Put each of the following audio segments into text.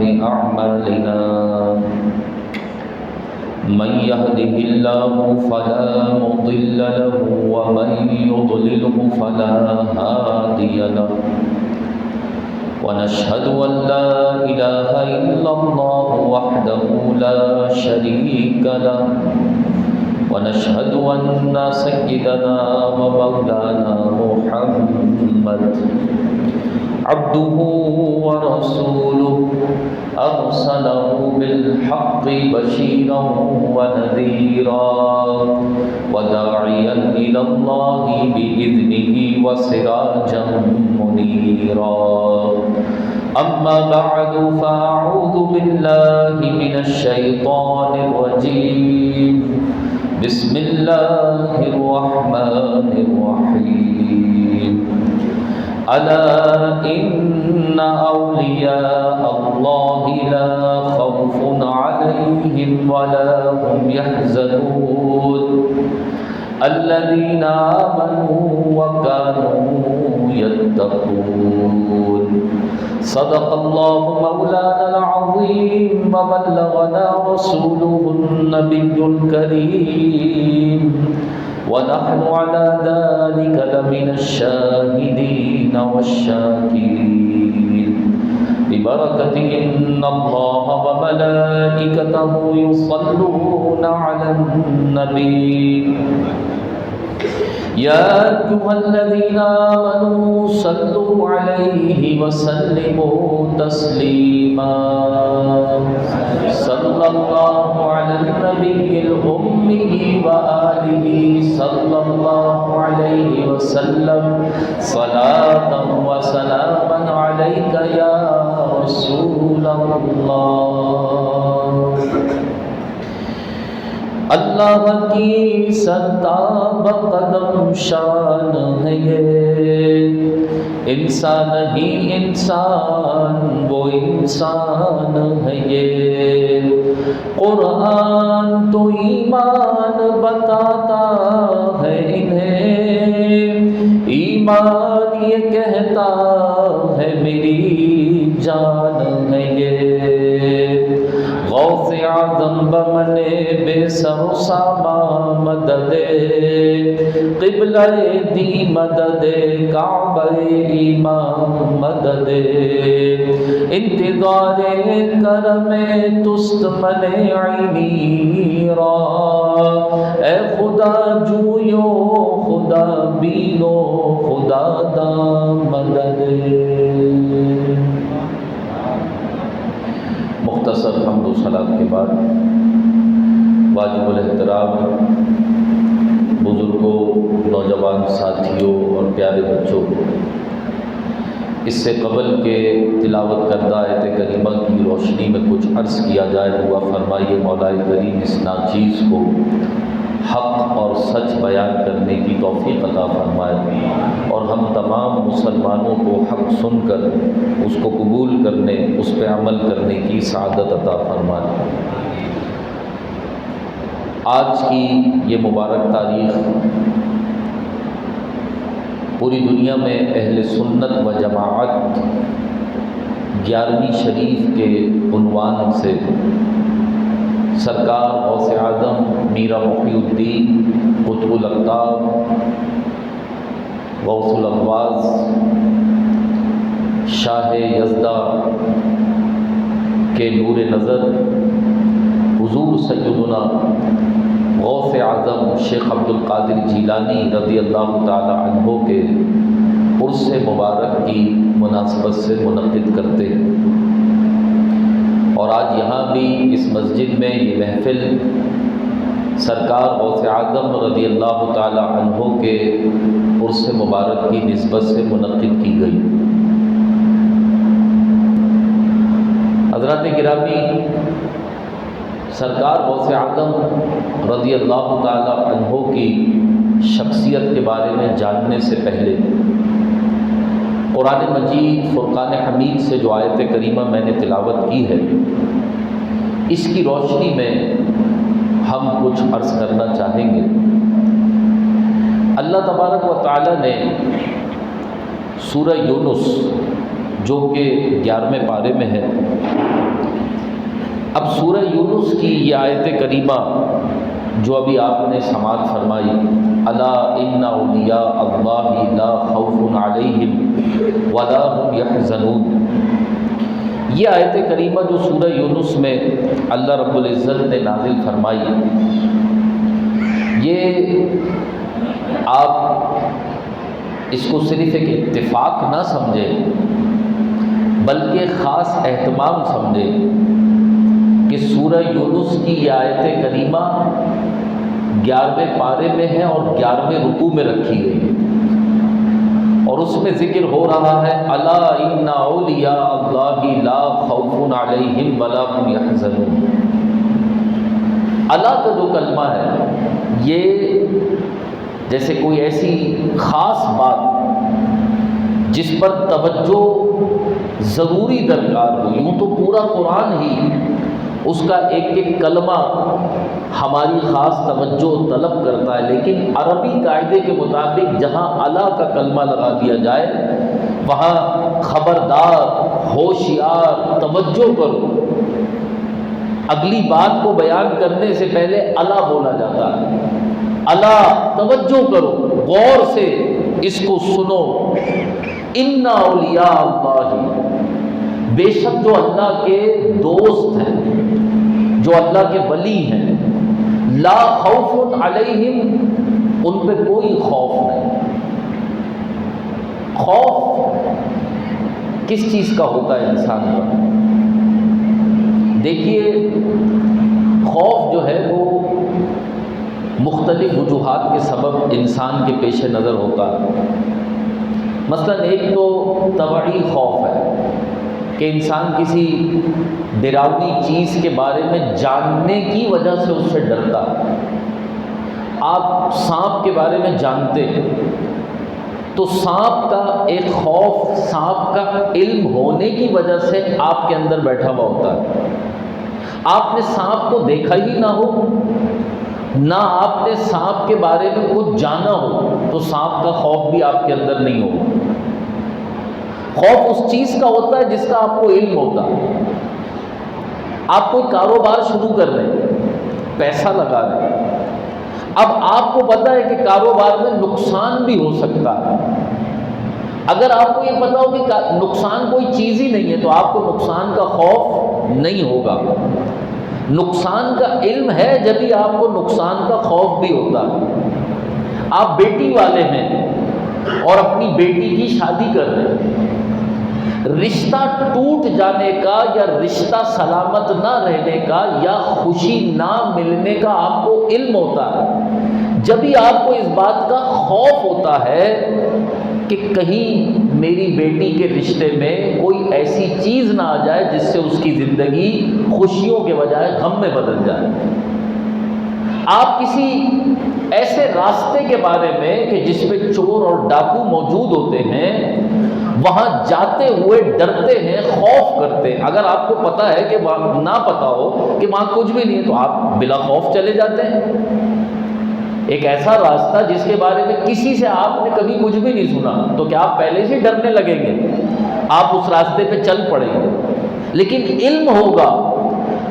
أعمالنا من يهده الله فلا مضل له ومن يضلله فلا هادي له ونشهد أن لا إله إلا الله وحده لا شريك له ونشهد أن سيدنا ومولانا محمد عبده ورسوله أرسله بالحق بشيرا ونذيرا وداعيا إلى الله بإذنه وسراجا منيرا أما بعد فأعوذ بالله من الشيطان الرجيم بسم الله الرحمن الرحيم ألا إن أولياء الله لا خوف عليهم ولا هم يحزنون الذين آمنوا وكانوا يتقون صدق الله مولانا العظيم وبلغنا رسوله النبي الكريم ونحن على ذلك لمن الشاهدين والشاكرين ببركة إن الله وملائكته يصلون على النبي يا أيها الذين آمنوا صلوا عليه وسلموا تسليما صلى الله على النبي الأمي وآله صلى الله عليه وسلم صلاة وسلاما عليك يا رسول الله اللہ کی سرتاب قدم شان ہے یہ انسان ہی انسان وہ انسان ہے یہ قرآن تو ایمان بتاتا ہے انہیں ایمان یہ کہتا ہے میری جان ہے یہ غوث اعظم بمن بے سر و ساما مدد قبلہ دی مدد کعبہ ایمان مدد انتظار کرم تست من عینی را اے خدا جویو خدا بینو خدا دا مدد مختصر حمد و صلات کے بعد واجب الاحترام بزرگوں، نوجوان ساتھیوں اور پیارے بچوں، اس سے قبل کہ تلاوت کردہ آیت کریمہ کی روشنی میں کچھ عرض کیا جائے ہوا فرمائیے مولا کریم اس ناچیز کو حق اور سچ بیان کرنے کی توفیق عطا فرمائے اور ہم تمام مسلمانوں کو حق سن کر اس کو قبول کرنے، اس پہ عمل کرنے کی سعادت عطا فرمائے۔ آج کی یہ مبارک تاریخ پوری دنیا میں اہل سنت و جماعت 11ویں شریف کے عنوان سے سرکار غوث اعظم میرا محی الدین قطب الاقطاب غوث الاغواث شاہ یزدہ کے نور نظر حضور سیدنا غوث اعظم شیخ عبد القادر جیلانی رضی اللہ تعالی عنہ کے عرس مبارک کی مناسبت سے منعقد کرتے ہیں، اور آج یہاں بھی اس مسجد میں یہ محفل سرکار غوث اعظم رضی اللہ تعالی عنہ کے عرس مبارک کی نسبت سے منعقد کی گئی۔ حضرات گرامی، سرکار غوث اعظم رضی اللہ تعالی عنہ کی شخصیت کے بارے میں جاننے سے پہلے قرآن مجید فرقان حمید سے جو آیت کریمہ میں نے تلاوت کی ہے، اس کی روشنی میں ہم کچھ عرض کرنا چاہیں گے۔ اللہ تبارک و تعالی نے سورہ یونس جو کہ 11ویں پارے میں ہے، اب سورہ یونس کی یہ آیت کریمہ جو ابھی آپ نے سماعت فرمائی، الا ان اولیاء اللہ لا خوف علیہم ولا هم یحزنون، یہ آیت کریمہ جو سورہ یونس میں اللہ رب العزت نے نازل فرمائی، یہ آپ اس کو صرف ایک اتفاق نہ سمجھیں بلکہ خاص اہتمام سمجھیں کہ سورہ یونس کی یہ آیت کریمہ 11ویں پارے میں ہے اور 11ویں رکوع میں رکھی گئی ہے، اور اس میں ذکر ہو رہا ہے الا ان اولیاء اللہ لا خوف علیہم ولا هم یحزنون۔ الا کا جو کلمہ ہے یہ جیسے کوئی ایسی خاص بات جس پر توجہ ضروری درکار ہو، یوں تو پورا قرآن ہی اس کا ایک ایک کلمہ ہماری خاص توجہ طلب کرتا ہے، لیکن عربی قاعدے کے مطابق جہاں الا کا کلمہ لگا دیا جائے وہاں خبردار، ہوشیار، توجہ کرو، اگلی بات کو بیان کرنے سے پہلے الا بولا جاتا ہے۔ الا، توجہ کرو، غور سے اس کو سنو، ان اولیاء اللہ، بے شک جو اللہ کے دوست ہیں، جو اللہ کے ولی ہیں، لا خوف علیہم، ان پہ کوئی خوف نہیں۔ خوف کس چیز کا ہوتا ہے انسان کا؟ دیکھیے، خوف جو ہے وہ مختلف وجوہات کے سبب انسان کے پیش نظر ہوتا ہے۔ مثلا ایک تو طبعی خوف ہے کہ انسان کسی ڈراؤنی چیز کے بارے میں جاننے کی وجہ سے اس سے ڈرتا ہے۔ آپ سانپ کے بارے میں جانتے ہیں تو سانپ کا ایک خوف سانپ کا علم ہونے کی وجہ سے آپ کے اندر بیٹھا ہوا ہوتا ہے۔ آپ نے سانپ کو دیکھا ہی نہ ہو، نہ آپ نے سانپ کے بارے میں کچھ جانا ہو، تو سانپ کا خوف بھی آپ کے اندر نہیں ہوگا۔ خوف اس چیز کا ہوتا ہے جس کا آپ کو علم ہوتا ہے۔ آپ کوئی کاروبار شروع کر رہے ہیں، پیسہ لگا رہے ہیں، اب آپ کو پتہ ہے کہ کاروبار میں نقصان بھی ہو سکتا ہے۔ اگر آپ کو یہ پتہ ہو کہ نقصان کوئی چیز ہی نہیں ہے تو آپ کو نقصان کا خوف نہیں ہوگا۔ نقصان کا علم ہے جبھی آپ کو نقصان کا خوف بھی ہوتا ہے۔ آپ بیٹی والے ہیں اور اپنی بیٹی کی شادی کر رہے ہیں، رشتہ ٹوٹ جانے کا یا رشتہ سلامت نہ رہنے کا یا خوشی نہ ملنے کا آپ کو علم ہوتا ہے، جبھی آپ کو اس بات کا خوف ہوتا ہے کہ کہیں میری بیٹی کے رشتے میں کوئی ایسی چیز نہ آ جائے جس سے اس کی زندگی خوشیوں کے بجائے غم میں بدل جائے۔ آپ کسی ایسے راستے کے بارے میں کہ جس پہ چور اور ڈاکو موجود ہوتے ہیں وہاں جاتے ہوئے ڈرتے ہیں، خوف کرتے ہیں۔ اگر آپ کو پتہ ہے کہ نہ پتہ ہو کہ وہاں کچھ بھی نہیں ہے تو آپ بلا خوف چلے جاتے ہیں۔ ایک ایسا راستہ جس کے بارے میں کسی سے آپ نے کبھی کچھ بھی نہیں سنا تو کیا آپ پہلے سے ڈرنے لگیں گے؟ آپ اس راستے پہ چل پڑیں گے۔ لیکن علم ہوگا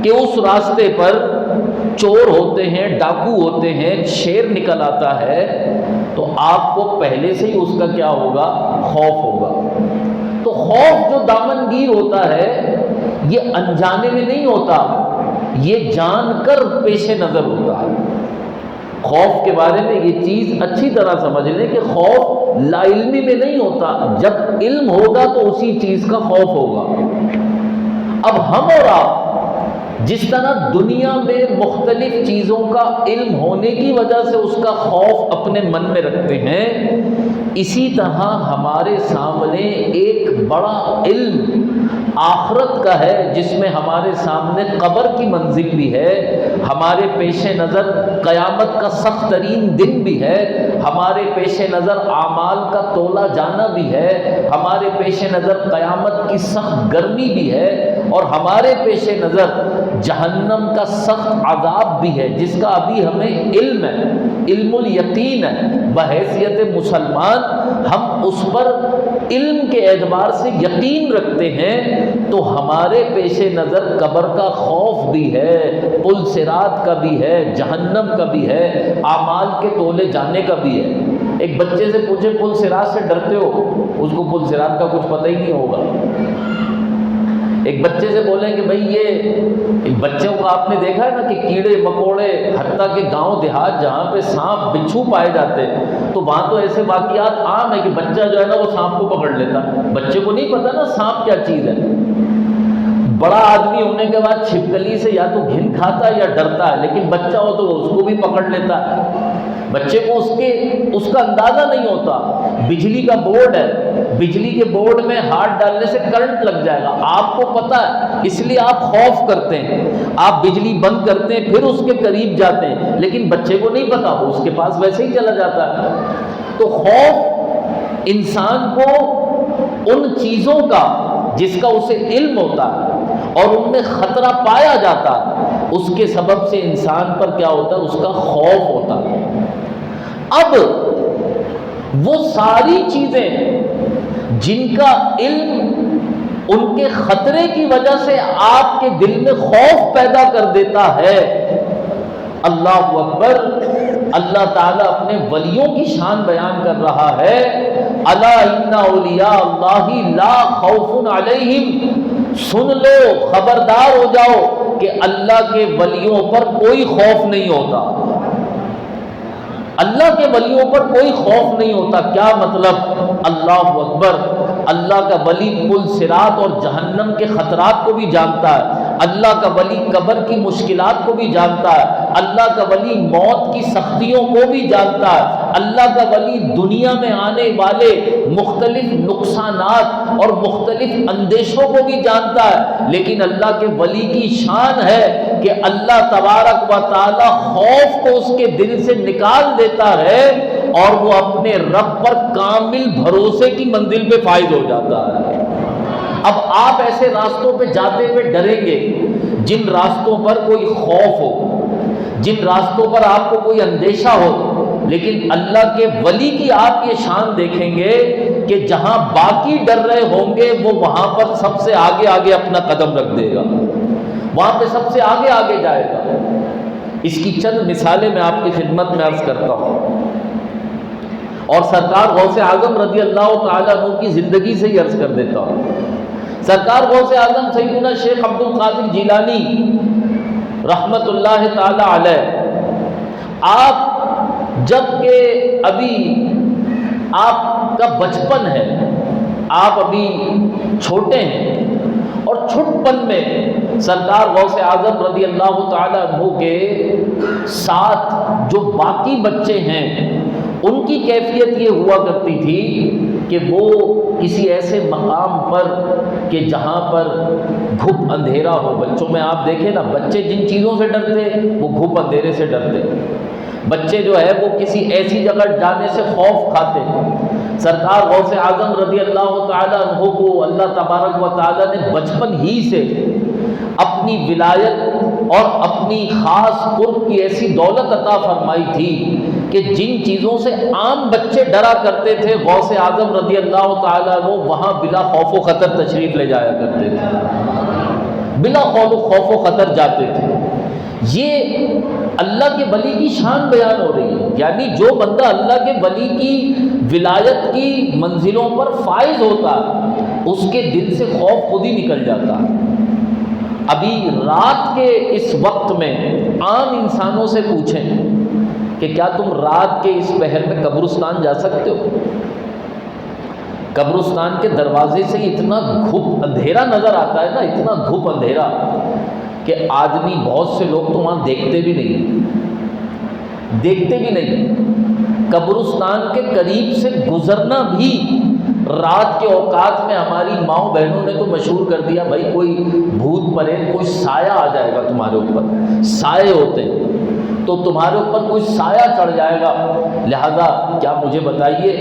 کہ اس راستے پر چور ہوتے ہیں، ڈاکو ہوتے ہیں، شیر نکل آتا ہے، تو آپ کو پہلے سے ہی اس کا کیا ہوگا؟ خوف ہوگا۔ تو خوف جو دامنگیر ہوتا ہے یہ انجانے میں نہیں ہوتا، یہ جان کر پیش نظر ہوتا ہے۔ خوف کے بارے میں یہ چیز اچھی طرح سمجھ لیں کہ خوف لا علمی میں نہیں ہوتا، جب علم ہوگا تو اسی چیز کا خوف ہوگا۔ اب ہم اور آپ جس طرح دنیا میں مختلف چیزوں کا علم ہونے کی وجہ سے اس کا خوف اپنے من میں رکھتے ہیں، اسی طرح ہمارے سامنے ایک بڑا علم آخرت کا ہے جس میں ہمارے سامنے قبر کی منزل بھی ہے، ہمارے پیش نظر قیامت کا سخت ترین دن بھی ہے، ہمارے پیش نظر اعمال کا تولا جانا بھی ہے، ہمارے پیش نظر قیامت کی سخت گرمی بھی ہے، اور ہمارے پیش نظر جہنم کا سخت عذاب بھی ہے، جس کا ابھی ہمیں علم ہے، علم الیقین ہے۔ بحیثیت مسلمان ہم اس پر علم کے اعتبار سے یقین رکھتے ہیں، تو ہمارے پیش نظر قبر کا خوف بھی ہے، پل صراط کا بھی ہے، جہنم کا بھی ہے، اعمال کے تولے جانے کا بھی ہے۔ ایک بچے سے پوچھے پل صراط سے ڈرتے ہو، اس کو پل صراط کا کچھ پتہ ہی نہیں ہوگا۔ ایک بچے سے بولیں کہ بھئی یہ بچوں کو آپ نے دیکھا ہے نا کہ کیڑے مکوڑے، حتیٰ کہ گاؤں دیہات جہاں پہ سانپ بچھو پائے جاتے ہیں، تو وہاں تو ایسے واقعات عام ہے کہ بچہ جو ہے نا وہ سانپ کو پکڑ لیتا۔ بچے کو نہیں پتا نا سانپ کیا چیز ہے۔ بڑا آدمی ہونے کے بعد چھپکلی سے یا تو گھن کھاتا ہے یا ڈرتا ہے، لیکن بچہ ہو تو اس کو بھی پکڑ لیتا ہے۔ بچے کو اس کا اندازہ نہیں ہوتا۔ بجلی کا بورڈ ہے، بجلی کے بورڈ میں ہاتھ ڈالنے سے کرنٹ لگ جائے گا، آپ کو پتہ ہے، اس لیے آپ خوف کرتے ہیں، آپ بجلی بند کرتے ہیں پھر اس کے قریب جاتے ہیں، لیکن بچے کو نہیں پتا، اس کے پاس ویسے ہی چلا جاتا ہے۔ تو خوف انسان کو ان چیزوں کا جس کا اسے علم ہوتا ہے اور ان میں خطرہ پایا جاتا ہے، اس کے سبب سے انسان پر کیا ہوتا ہے، اس کا خوف ہوتا ہے۔ اب وہ ساری چیزیں جن کا علم ان کے خطرے کی وجہ سے آپ کے دل میں خوف پیدا کر دیتا ہے، اللہ اکبر، اللہ تعالیٰ اپنے ولیوں کی شان بیان کر رہا ہے، الا ان اولیاء اللہ لا خوف علیہم، سن لو، خبردار ہو جاؤ کہ اللہ کے ولیوں پر کوئی خوف نہیں ہوتا۔ اللہ کے ولیوں پر کوئی خوف نہیں ہوتا۔ کیا مطلب؟ اللہ اکبر، اللہ کا ولی پل صراط اور جہنم کے خطرات کو بھی جانتا ہے، اللہ کا ولی قبر کی مشکلات کو بھی جانتا ہے، اللہ کا ولی موت کی سختیوں کو بھی جانتا ہے، اللہ کا ولی دنیا میں آنے والے مختلف نقصانات اور مختلف اندیشوں کو بھی جانتا ہے۔ لیکن اللہ کے ولی کی شان ہے کہ اللہ تبارک و تعالی خوف کو اس کے دل سے نکال دیتا ہے اور وہ اپنے رب پر کامل بھروسے کی منزل پہ فائز ہو جاتا ہے۔ اب آپ ایسے راستوں پہ جاتے ہوئے ڈریں گے جن راستوں پر کوئی خوف ہو، جن راستوں پر آپ کو کوئی اندیشہ ہو، لیکن اللہ کے ولی کی آپ یہ شان دیکھیں گے کہ جہاں باقی ڈر رہے ہوں گے وہ وہاں پر سب سے آگے آگے اپنا قدم رکھ دے گا، وہاں پہ سب سے آگے آگے جائے گا۔ اس کی چند مثالیں میں آپ کی خدمت میں عرض کرتا ہوں، اور سرکار غوث اعظم رضی اللہ تعالیٰ عنہ کی زندگی سے ہی عرض کر دیتا ہوں۔ سرکار غوث اعظم سیدنا شیخ عبد القادر جیلانی رحمت اللہ تعالی علیہ، آپ جب کہ ابھی آپ کا بچپن ہے، آپ ابھی چھوٹے ہیں، اور چھٹپن میں سرکار غوث اعظم رضی اللہ تعالیٰ عنہ کے ساتھ جو باقی بچے ہیں ان کی کیفیت یہ ہوا کرتی تھی کہ وہ کسی ایسے مقام پر کہ جہاں پر گھپ اندھیرا ہو، بچوں میں آپ دیکھیں نا، بچے جن چیزوں سے ڈرتے وہ گھپ اندھیرے سے ڈرتے، بچے جو ہے وہ کسی ایسی جگہ جانے سے خوف کھاتے۔ سرکار غوث اعظم رضی اللہ تعالیٰ عنہ کو اللہ تبارک و تعالیٰ نے بچپن ہی سے اپنی ولایت اور اپنی خاص قرب کی ایسی دولت عطا فرمائی تھی کہ جن چیزوں سے عام بچے ڈرا کرتے تھے، غوث اعظم رضی اللہ تعالیٰ عنہ وہاں بلا خوف و خطر تشریف لے جایا کرتے تھے، بلا خوف و خطر جاتے تھے۔ یہ اللہ کے ولی کی شان بیان ہو رہی ہے، یعنی جو بندہ اللہ کے ولی کی ولایت کی منزلوں پر فائز ہوتا ہے اس کے دل سے خوف خود ہی نکل جاتا ہے۔ ابھی رات کے اس وقت میں عام انسانوں سے پوچھیں کہ کیا تم رات کے اس پہر میں قبرستان جا سکتے ہو؟ قبرستان کے دروازے سے اتنا گھپ اندھیرا نظر آتا ہے نا، اتنا گھپ اندھیرا کہ آدمی، بہت سے لوگ تو وہاں دیکھتے بھی نہیں۔ قبرستان کے قریب سے گزرنا بھی رات کے اوقات میں ہماری ماؤں بہنوں نے تو مشہور کر دیا، بھائی کوئی بھوت پریت، کوئی سایہ آ جائے گا تمہارے اوپر، سائے ہوتے ہیں، تو تو تمہارے اوپر کوئی سایہ چڑھ جائے گا۔ لہذا کیا مجھے بتائیے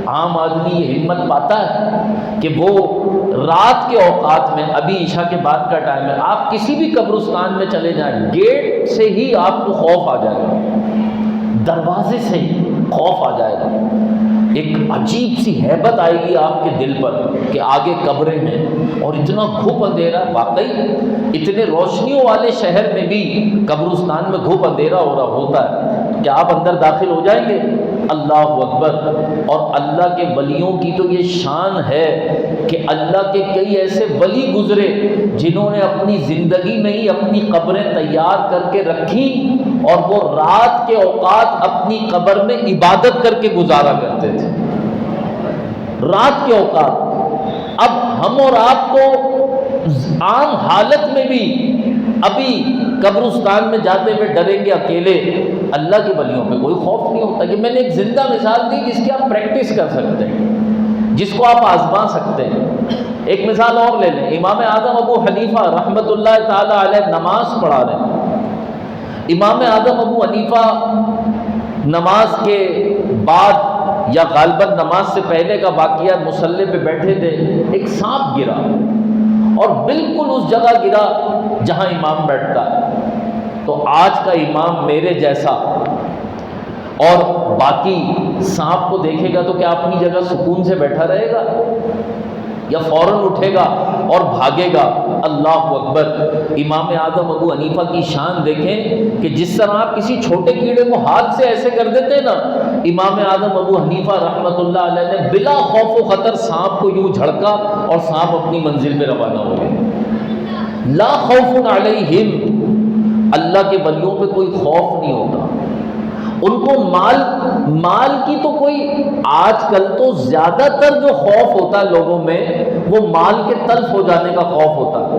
عام آدمی یہ ہمت پاتا ہے کہ وہ رات کے اوقات میں، ابھی عشاء کے بعد کا ٹائم ہے، آپ کسی بھی قبرستان میں چلے جائیں، گیٹ سے ہی آپ کو خوف آ جائے گا، دروازے سے ہی خوف آ جائے گا، ایک عجیب سی ہیبت آئے گی آپ کے دل پر کہ آگے قبریں ہیں اور اتنا گھپ اندھیرا۔ واقعی اتنے روشنیوں والے شہر میں بھی قبرستان میں گھپ اندھیرا ہو رہا ہوتا ہے، کیا آپ اندر داخل ہو جائیں گے؟ اللہ اکبر۔ اور اللہ کے ولیوں کی تو یہ شان ہے کہ اللہ کے کئی ایسے ولی گزرے جنہوں نے اپنی زندگی میں ہی اپنی قبریں تیار کر کے رکھیں اور وہ رات کے اوقات اپنی قبر میں عبادت کر کے گزارا کرتے تھے، رات کے اوقات۔ اب ہم اور آپ تو عام حالت میں بھی ابھی قبرستان میں جاتے ہوئے ڈریں گے اکیلے، اللہ کے ولیوں پہ کوئی خوف نہیں ہوتا۔ کہ میں نے ایک زندہ مثال دی جس کی آپ پریکٹس کر سکتے ہیں، جس کو آپ آزما سکتے ہیں۔ ایک مثال اور لے لیں، امام اعظم ابو حنیفہ رحمۃ اللہ تعالی علیہ نماز پڑھا رہے ہیں۔ امام اعظم ابو حنیفہ نماز کے بعد یا غالباً نماز سے پہلے کا واقعہ، مصلی پہ بیٹھے تھے، ایک سانپ گرا اور بالکل اس جگہ گرا جہاں امام بیٹھتا ہے۔ تو آج کا امام میرے جیسا اور باقی سانپ کو دیکھے گا تو کیا اپنی جگہ سکون سے بیٹھا رہے گا یا فوراً اٹھے گا اور بھاگے گا؟ اللہ اکبر۔ امام اعظم ابو حنیفہ کی شان دیکھیں کہ جس طرح آپ کسی چھوٹے کیڑے کو ہاتھ سے ایسے کر دیتے ہیں نا، امام اعظم ابو حنیفہ رحمۃ اللہ علیہ نے بلا خوف و خطر سانپ کو یوں جھڑکا اور سانپ اپنی منزل پہ روانہ ہو گئے۔ لا خوف علیہم، اللہ کے ولیوں پہ کوئی خوف نہیں ہوتا، ان کو مال کی تو کوئی، آج کل تو زیادہ تر جو خوف ہوتا ہے لوگوں میں وہ مال کے تلف ہو جانے کا خوف ہوتا ہے،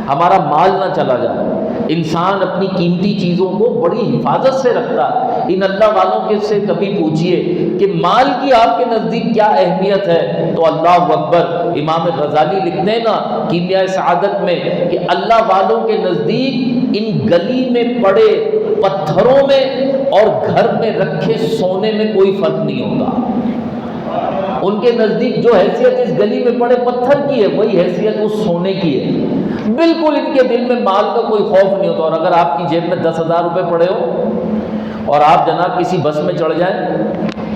ہمارا مال نہ چلا جائے۔ انسان اپنی قیمتی چیزوں کو بڑی حفاظت سے رکھتا ہے۔ ان اللہ والوں کے سے کبھی پوچھئے کہ مال کی آپ کے نزدیک کیا اہمیت ہے، تو اللہ اکبر۔ امام غزالی لکھتے ہیں نا کیمیاء سعادت میں کہ اللہ والوں کے نزدیک ان گلی میں پڑے پتھروں میں اور گھر میں رکھے سونے میں کوئی فرق نہیں ہوتا۔ ان کے نزدیک جو حیثیت اس گلی میں پڑے پتھر کی ہے وہی حیثیت اس سونے کی ہے۔ بالکل ان کے دل میں مال کا کوئی خوف نہیں ہوتا۔ اور اگر آپ کی جیب میں 10,000 روپے پڑے ہو اور آپ جناب کسی بس میں چڑھ جائیں،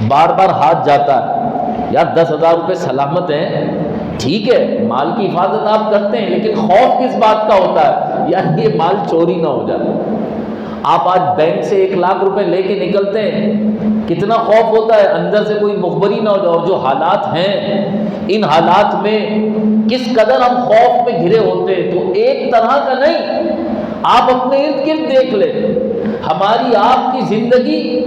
بار بار ہاتھ جاتا ہے، یار 10,000 روپے سلامت ہیں، ٹھیک ہے مال کی حفاظت آپ کرتے ہیں، لیکن خوف کس بات کا ہوتا ہے؟ یار یہ مال چوری نہ ہو جائے۔ آپ آج بینک سے 1,00,000 روپے لے کے نکلتے ہیں، کتنا خوف ہوتا ہے اندر سے کوئی مخبری نہ ہو جائے۔ اور جو حالات ہیں، ان حالات میں کس قدر ہم خوف میں گھرے ہوتے ہیں۔ تو ایک طرح کا نہیں، آپ اپنے ارد گرد دیکھ لیں، ہماری آپ کی زندگی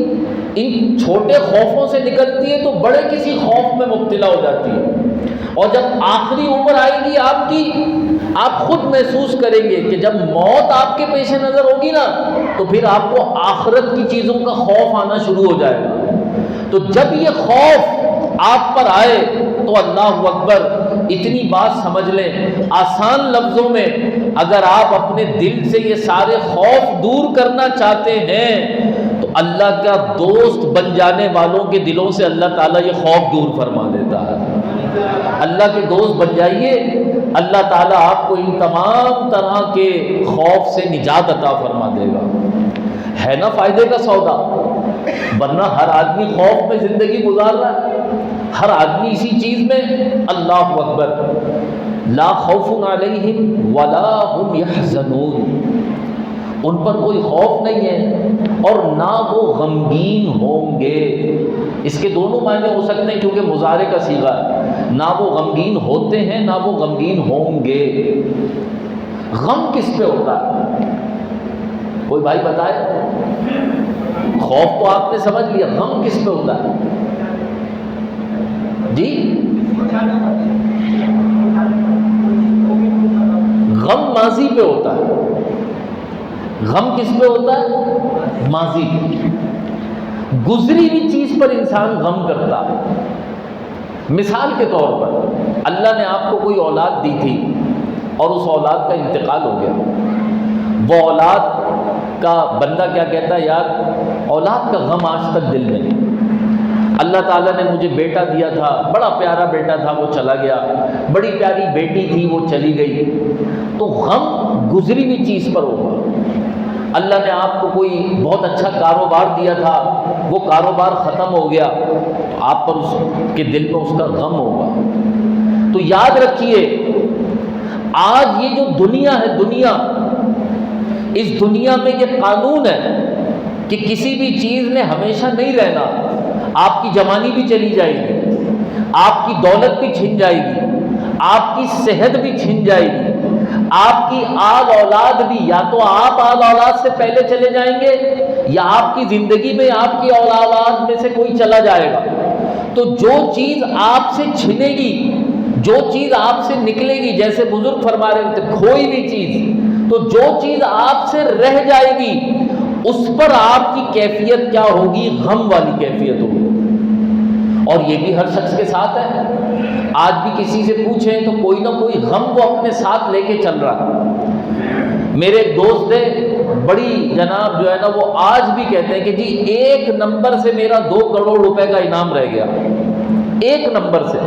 ان چھوٹے خوفوں سے نکلتی ہے تو بڑے کسی خوف میں مبتلا ہو جاتی ہے۔ اور جب آخری عمر آئے گی آپ کی، آپ خود محسوس کریں گے کہ جب موت آپ کے پیش نظر ہوگی نا تو پھر آپ کو آخرت کی چیزوں کا خوف آنا شروع ہو جائے گا۔ تو جب یہ خوف آپ پر آئے تو اللہ اکبر، اتنی بات سمجھ لیں، آسان لفظوں میں اگر آپ اپنے دل سے یہ سارے خوف دور کرنا چاہتے ہیں تو اللہ کا دوست بن جانے والوں کے دلوں سے اللہ تعالیٰ یہ خوف دور فرما دیتا ہے۔ اللہ کے دوست بن جائیے، اللہ تعالیٰ آپ کو ان تمام طرح کے خوف سے نجات عطا فرما دے گا۔ ہے نا فائدے کا سودا؟ ورنہ ہر آدمی خوف میں زندگی گزار رہا ہے، ہر آدمی اسی چیز میں۔ اللہ اکبر۔ لا خوف علیہم ولا هم یحزنون، ان پر کوئی خوف نہیں ہے اور نہ وہ غمگین ہوں گے۔ اس کے دونوں معنی ہو سکتے ہیں کیونکہ مضارع کا صیغہ ہے، نہ وہ غمگین ہوتے ہیں نہ وہ غمگین ہوں گے۔ غم کس پہ ہوتا ہے؟ کوئی بھائی بتائے؟ خوف تو آپ نے سمجھ لیا، غم کس پہ ہوتا ہے؟ جی غم ماضی پہ ہوتا ہے۔ غم کس پہ ہوتا ہے؟ ماضی پہ، گزری ہوئی چیز پر انسان غم کرتا ہے۔ مثال کے طور پر اللہ نے آپ کو کوئی اولاد دی تھی اور اس اولاد کا انتقال ہو گیا، وہ اولاد کا بندہ کیا کہتا ہے، یار اولاد کا غم آج تک دل میں نہیں، اللہ تعالیٰ نے مجھے بیٹا دیا تھا، بڑا پیارا بیٹا تھا، وہ چلا گیا، بڑی پیاری بیٹی تھی، وہ چلی گئی، تو غم گزری ہوئی چیز پر ہوگا۔ اللہ نے آپ کو کوئی بہت اچھا کاروبار دیا تھا، وہ کاروبار ختم ہو گیا، تو آپ پر اس کے دل میں اس کا غم ہوگا۔ تو یاد رکھیے، آج یہ جو دنیا ہے، دنیا، اس دنیا میں یہ قانون ہے کہ کسی بھی چیز نے ہمیشہ نہیں رہنا۔ آپ کی جوانی بھی چلی جائے گی، آپ کی دولت بھی چھن جائے گی، آپ کی صحت بھی چھن جائے گی، آپ کی آل اولاد بھی، یا تو آپ آل اولاد سے پہلے چلے جائیں گے یا آپ کی زندگی میں آپ کی اولاد میں سے کوئی چلا جائے گا۔ تو جو چیز آپ سے چھنے گی، جو چیز آپ سے نکلے گی، جیسے بزرگ فرما رہے تھے، کھوئی ہوئی چیز، تو جو چیز آپ سے رہ جائے گی اس پر آپ کی کیفیت کیا ہوگی؟ غم والی کیفیت ہوگی۔ اور یہ بھی ہر شخص کے ساتھ ہے۔ آج بھی کسی سے پوچھیں تو کوئی نہ کوئی غم کو اپنے ساتھ لے کے چل رہا ہے۔ میرے ایک دوست ہے، بڑی جناب جو ہے نا، وہ آج بھی کہتے ہیں کہ جی 1 نمبر سے میرا 2 کروڑ روپے کا انعام رہ گیا، 1 نمبر سے،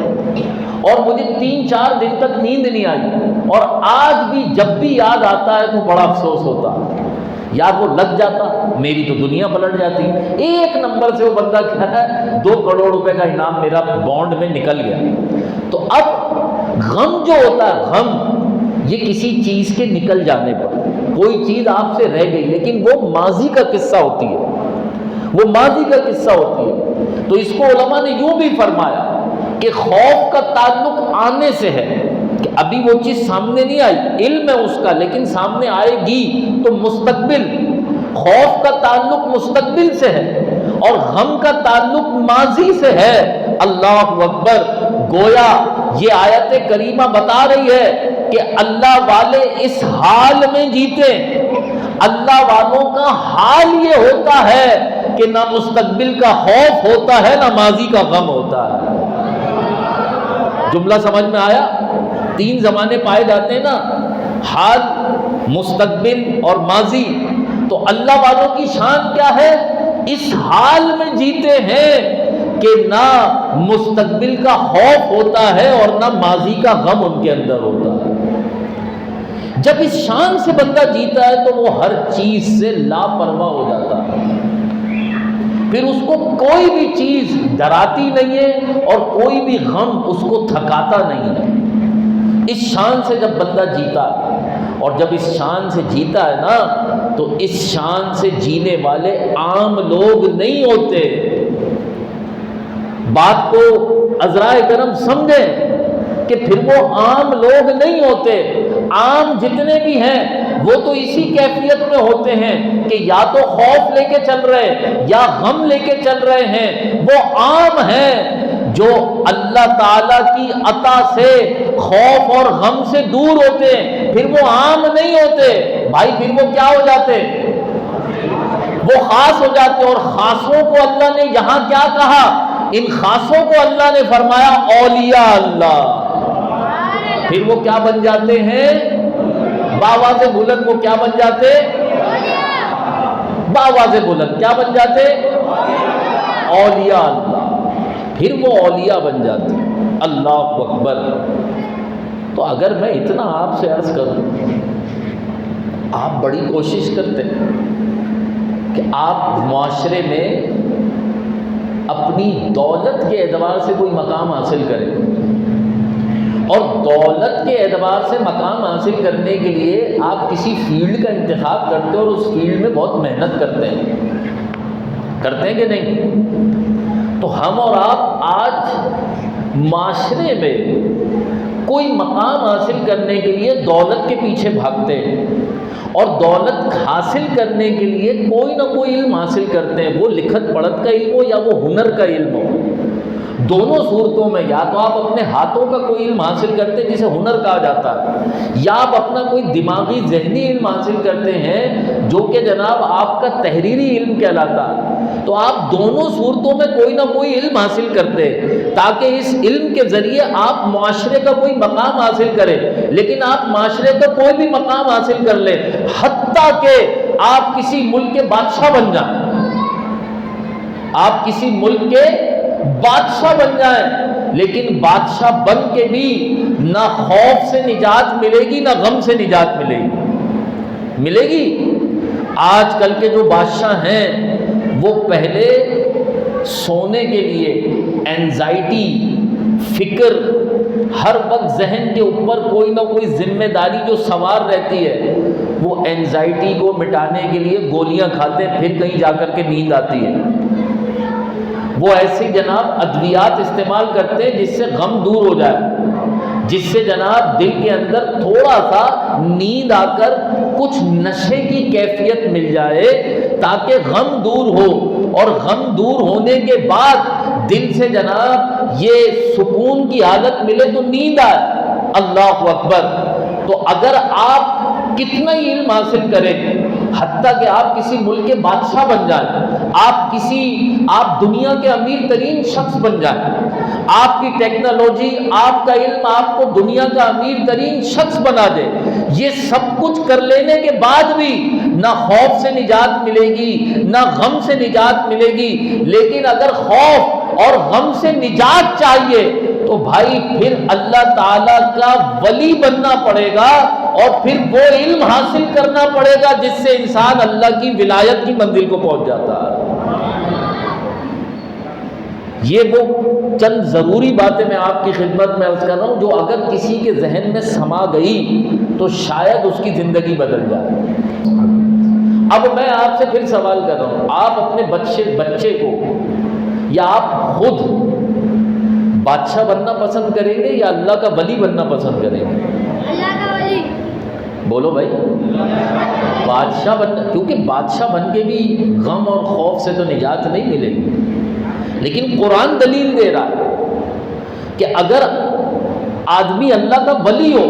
اور مجھے 3-4 دن تک نیند نہیں آئی، اور آج بھی جب بھی یاد آتا ہے تو بڑا افسوس ہوتا ہے، یار وہ لگ جاتا میری تو دنیا پلٹ جاتی۔ 1 نمبر سے وہ بندہ کیا ہے، 2 کروڑ روپے کا انعام میرا بانڈ میں نکل گیا۔ تو اب غم جو ہوتا ہے، غم یہ کسی چیز کے نکل جانے پر، کوئی چیز آپ سے رہ گئی لیکن وہ ماضی کا قصہ ہوتی ہے، وہ ماضی کا قصہ ہوتی ہے۔ تو اس کو علماء نے یوں بھی فرمایا کہ خوف کا تعلق آنے سے ہے، کہ ابھی وہ چیز سامنے نہیں آئی، علم ہے اس کا، لیکن سامنے آئے گی تو مستقبل۔ خوف کا تعلق مستقبل سے ہے اور غم کا تعلق ماضی سے ہے۔ اللہ اکبر! گویا یہ آیت کریمہ بتا رہی ہے کہ اللہ والے اس حال میں جیتے، اللہ والوں کا حال یہ ہوتا ہے کہ نہ مستقبل کا خوف ہوتا ہے نہ ماضی کا غم ہوتا ہے۔ جملہ سمجھ میں آیا؟ 3 زمانے پائے جاتے ہیں نا، حال، مستقبل اور ماضی۔ تو اللہ والوں کی شان کیا ہے؟ اس حال میں جیتے ہیں کہ نہ مستقبل کا خوف ہوتا ہے اور نہ ماضی کا غم ان کے اندر ہوتا ہے۔ جب اس شان سے بندہ جیتا ہے تو وہ ہر چیز سے لاپرواہ ہو جاتا ہے، پھر اس کو کوئی بھی چیز ڈراتی نہیں ہے اور کوئی بھی غم اس کو تھکاتا نہیں ہے۔ اس شان سے جب بندہ جیتا ہے، اور جب اس شان سے جیتا ہے نا، تو اس شان سے جینے والے عام لوگ نہیں ہوتے۔ بات کو عذرائے کرم سمجھیں کہ پھر وہ عام لوگ نہیں ہوتے۔ عام جتنے بھی ہیں وہ تو اسی کیفیت میں ہوتے ہیں کہ یا تو خوف لے کے چل رہے یا غم لے کے چل رہے ہیں۔ وہ عام ہیں جو اللہ تعالیٰ کی عطا سے، خوف اور غم سے دور ہوتے ہیں، پھر وہ عام نہیں ہوتے بھائی، پھر وہ کیا ہو جاتے؟ وہ خاص ہو جاتے۔ اور خاصوں کو اللہ نے یہاں کیا کہا؟ ان خاصوں کو اللہ نے فرمایا اولیاء اللہ۔ پھر وہ کیا بن جاتے ہیں؟ باواز بلند، وہ کیا بن جاتے؟ باواز بلند کیا بن جاتے؟ اولیاء اللہ۔ پھر وہ اولیاء بن جاتے۔ اللہ اکبر! تو اگر میں اتنا آپ سے عرض کروں، آپ بڑی کوشش کرتے ہیں کہ آپ معاشرے میں اپنی دولت کے اعتبار سے کوئی مقام حاصل کریں، اور دولت کے اعتبار سے مقام حاصل کرنے کے لیے آپ کسی فیلڈ کا انتخاب کرتے ہیں اور اس فیلڈ میں بہت محنت کرتے ہیں کہ نہیں؟ تو ہم اور آپ آج معاشرے میں کوئی مقام حاصل کرنے کے لیے دولت کے پیچھے بھاگتے ہیں، اور دولت حاصل کرنے کے لیے کوئی نہ کوئی علم حاصل کرتے ہیں، وہ لکھت پڑھت کا علم ہو یا وہ ہنر کا علم ہو۔ دونوں صورتوں میں یا تو آپ اپنے ہاتھوں کا کوئی علم حاصل کرتے ہیں جسے ہنر کہا جاتا ہے، یا آپ اپنا کوئی دماغی ذہنی علم حاصل کرتے ہیں جو کہ جناب آپ کا تحریری علم کہلاتا ہے، تو آپ دونوں صورتوں میں کوئی نہ کوئی علم حاصل کرتے تاکہ اس علم کے ذریعے آپ معاشرے کا کوئی مقام حاصل کریں۔ لیکن آپ معاشرے کا کوئی بھی مقام حاصل کر لیں، حتیٰ کہ آپ کسی ملک کے بادشاہ بن جائیں، آپ کسی ملک کے بادشاہ بن جائیں، لیکن بادشاہ بن کے بھی نہ خوف سے نجات ملے گی نہ غم سے نجات ملے گی۔ آج کل کے جو بادشاہ ہیں وہ پہلے سونے کے لیے اینزائٹی، فکر، ہر وقت ذہن کے اوپر کوئی نہ کوئی ذمہ داری جو سوار رہتی ہے، وہ اینزائٹی کو مٹانے کے لیے گولیاں کھاتے ہیں، پھر کہیں جا کر کے نیند آتی ہے۔ وہ ایسی جناب ادویات استعمال کرتے ہیں جس سے غم دور ہو جائے، جس سے جناب دل کے اندر تھوڑا سا نیند آ کر کچھ نشے کی کیفیت مل جائے تاکہ غم دور ہو، اور غم دور ہونے کے بعد دل سے جناب یہ سکون کی حالت ملے تو نیند آئے۔ اللہ اکبر۔ تو اگر آپ کتنا ہی علم حاصل کریں، حتیٰ کہ آپ کسی ملک کے بادشاہ بن جائیں، آپ دنیا کے امیر ترین شخص بن جائیں، آپ کی ٹیکنالوجی، آپ کا علم آپ کو دنیا کا امیر ترین شخص بنا دے، یہ سب کچھ کر لینے کے بعد بھی نہ خوف سے نجات ملے گی نہ غم سے نجات ملے گی۔ لیکن اگر خوف اور غم سے نجات چاہیے تو بھائی پھر اللہ تعالیٰ کا ولی بننا پڑے گا، اور پھر وہ علم حاصل کرنا پڑے گا جس سے انسان اللہ کی ولایت کی منزل کو پہنچ جاتا ہے۔ یہ وہ چند ضروری باتیں میں آپ کی خدمت میں عرض کر رہا ہوں جو اگر کسی کے ذہن میں سما گئی تو شاید اس کی زندگی بدل جائے۔ اب میں آپ سے پھر سوال کر رہا ہوں، آپ اپنے بچے کو یا آپ خود بادشاہ بننا پسند کریں گے یا اللہ کا ولی بننا پسند کریں گے؟ اللہ کا ولی۔ بولو بھائی، بادشاہ بننا، کیونکہ بادشاہ بن کے بھی غم اور خوف سے تو نجات نہیں ملے گی، لیکن قرآن دلیل دے رہا ہے کہ اگر آدمی اللہ کا ولی ہو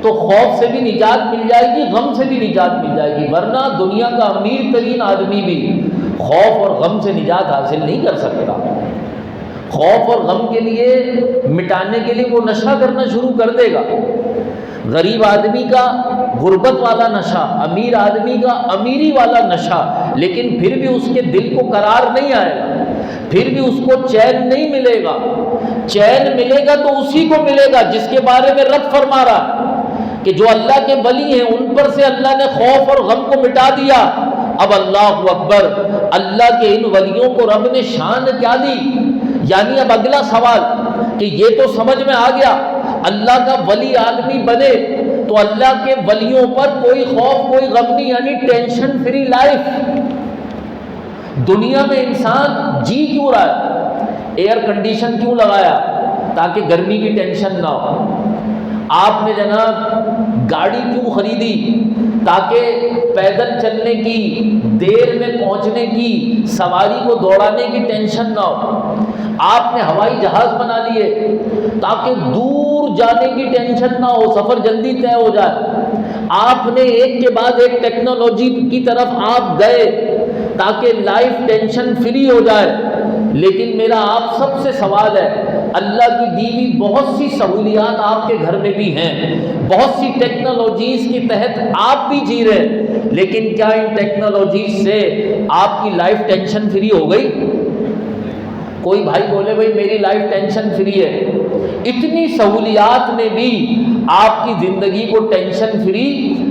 تو خوف سے بھی نجات مل جائے گی، غم سے بھی نجات مل جائے گی، ورنہ دنیا کا امیر ترین آدمی بھی خوف اور غم سے نجات حاصل نہیں کر سکتا۔ خوف اور غم کے لیے مٹانے کے لیے وہ نشہ کرنا شروع کر دے گا۔ غریب آدمی کا غربت والا نشہ، امیر آدمی کا امیری والا نشہ، لیکن پھر بھی اس کے دل کو قرار نہیں آئے گا، پھر بھی اس کو چین نہیں ملے گا۔ چین ملے گا تو اسی کو ملے گا جس کے بارے میں رب فرما رہا کہ جو اللہ کے ولی ہیں ان پر سے اللہ نے خوف اور غم کو مٹا دیا۔ اب اللہ اکبر، اللہ کے ان ولیوں کو رب نے شان کیا دی؟ یعنی اب اگلا سوال کہ یہ تو سمجھ میں آ گیا اللہ کا ولی آدمی بنے تو اللہ کے ولیوں پر کوئی خوف کوئی غم نہیں، یعنی ٹینشن فری لائف۔ دنیا میں انسان جی کیوں رہا ہے؟ ایئر کنڈیشن کیوں لگایا؟ تاکہ گرمی کی ٹینشن نہ ہو۔ آپ نے جناب گاڑی کیوں خریدی؟ تاکہ پیدل چلنے کی، دیر میں پہنچنے کی، سواری کو دوڑانے کی ٹینشن نہ ہو۔ آپ نے ہوائی جہاز بنا لیے تاکہ دور جانے کی ٹینشن نہ ہو، سفر جلدی طے ہو جائے۔ آپ نے ایک کے بعد ایک ٹیکنالوجی کی طرف آپ گئے تاکہ لائف ٹینشن فری ہو جائے۔ لیکن میرا آپ سب سے سوال ہے، اللہ کی دی ہوئی بہت سی سہولیات آپ کے گھر میں بھی ہیں، بہت سی ٹیکنالوجیز کے تحت آپ بھی جی رہے، لیکن کیا ان ٹیکنالوجیز سے آپ کی لائف ٹینشن فری ہو گئی؟ کوئی بھائی بولے بھائی میری لائف ٹینشن فری ہے۔ اتنی سہولیات نے بھی آپ کی زندگی کو ٹینشن فری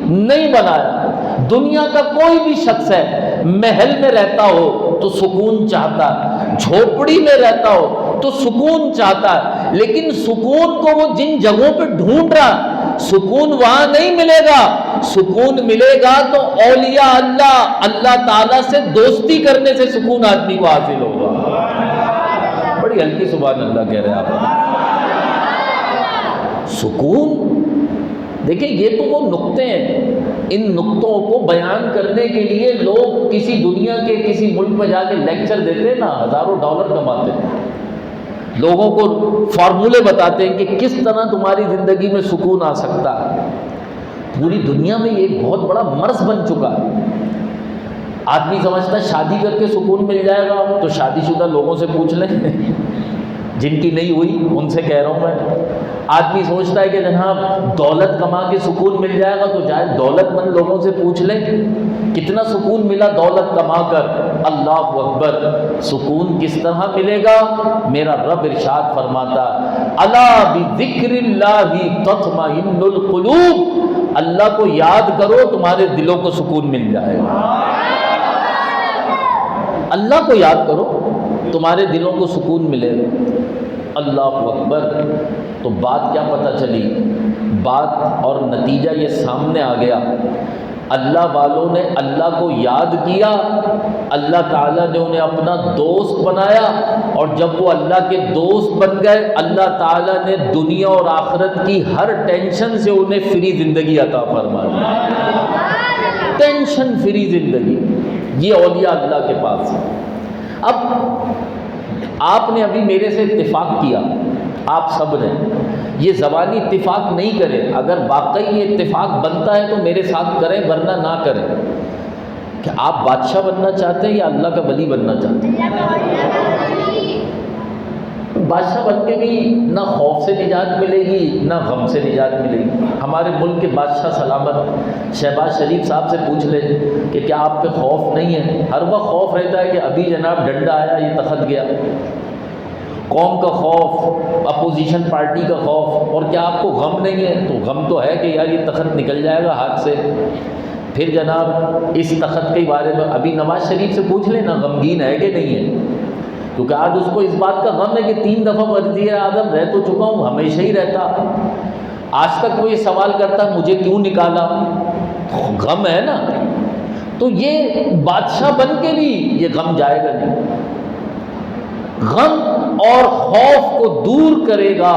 نہیں بنایا۔ دنیا کا کوئی بھی شخص ہے، محل میں رہتا ہو تو سکون چاہتا ہے، جھوپڑی میں رہتا ہو تو سکون چاہتا ہے، لیکن سکون کو وہ جن جگہوں پہ ڈھونڈ رہا، سکون وہاں نہیں ملے گا۔ سکون ملے گا تو اولیاء اللہ تعالیٰ سے دوستی کرنے سے سکون آدمی کو حاصل ہوگا۔ بڑی ہلکی سبحان اللہ کہہ رہے ہیں آپ۔ سکون، دیکھیں یہ تو وہ نقطے ہیں، ان نقطوں کو بیان کرنے کے لیے لوگ کسی دنیا کے کسی ملک میں جا کے لیکچر دیتے ہیں نا، ہزاروں ڈالر کماتے ہیں۔ لوگوں کو فارمولے بتاتے ہیں کہ کس طرح تمہاری زندگی میں سکون آ سکتا ہے۔ پوری دنیا میں یہ ایک بہت بڑا مرض بن چکا ہے۔ آدمی سمجھتا ہے شادی کر کے سکون مل جائے گا، تو شادی شدہ لوگوں سے پوچھ لیں جن کی نہیں ہوئی، ان سے کہہ رہا ہوں میں۔ آدمی سوچتا ہے کہ جناب دولت کما کے سکون مل جائے گا، تو چاہے دولت مند لوگوں سے پوچھ لیں کتنا سکون ملا دولت کما کر۔ اللہ اکبر! سکون کس طرح ملے گا؟ میرا رب ارشاد فرماتا الا بذکر اللہ تطمئن القلوب، اللہ کو یاد کرو تمہارے دلوں کو سکون مل جائے گا۔ اللہ کو یاد کرو تمہارے دلوں کو سکون ملے گا۔ اللہ اکبر! تو بات کیا پتہ چلی؟ بات اور نتیجہ یہ سامنے آ گیا، اللہ والوں نے اللہ کو یاد کیا، اللہ تعالیٰ نے انہیں اپنا دوست بنایا، اور جب وہ اللہ کے دوست بن گئے، اللہ تعالیٰ نے دنیا اور آخرت کی ہر ٹینشن سے انہیں فری زندگی عطا فرما دی۔ ٹینشن فری زندگی، یہ اولیاء اللہ کے پاس ہے۔ اب آپ نے ابھی میرے سے اتفاق کیا، آپ سب نے، یہ زبانی اتفاق نہیں کرے، اگر واقعی یہ اتفاق بنتا ہے تو میرے ساتھ کریں، ورنہ نہ کریں، کہ آپ بادشاہ بننا چاہتے ہیں یا اللہ کا ولی بننا چاہتے ہیں؟ بادشاہ بن کے بھی نہ خوف سے نجات ملے گی نہ غم سے نجات ملے گی۔ ہمارے ملک کے بادشاہ سلامت شہباز شریف صاحب سے پوچھ لیں کہ کیا آپ پہ خوف نہیں ہے؟ ہر وقت خوف رہتا ہے کہ ابھی جناب ڈنڈا آیا، یہ تخت گیا، قوم کا خوف، اپوزیشن پارٹی کا خوف، اور کیا آپ کو غم نہیں ہے؟ تو غم تو ہے کہ یار یہ تخت نکل جائے گا ہاتھ سے۔ پھر جناب اس تخت کے بارے میں ابھی نواز شریف سے پوچھ لیں نا، غمگین ہے کہ نہیں ہے؟ کیونکہ آج اس کو اس بات کا غم ہے کہ 3 دفعہ وزیر اعظم رہ تو چکا ہوں، ہمیشہ ہی رہتا، آج تک وہ یہ سوال کرتا مجھے کیوں نکالا؟ غم ہے نا۔ تو یہ بادشاہ بن کے بھی یہ غم جائے گا نہیں۔ غم اور خوف کو دور کرے گا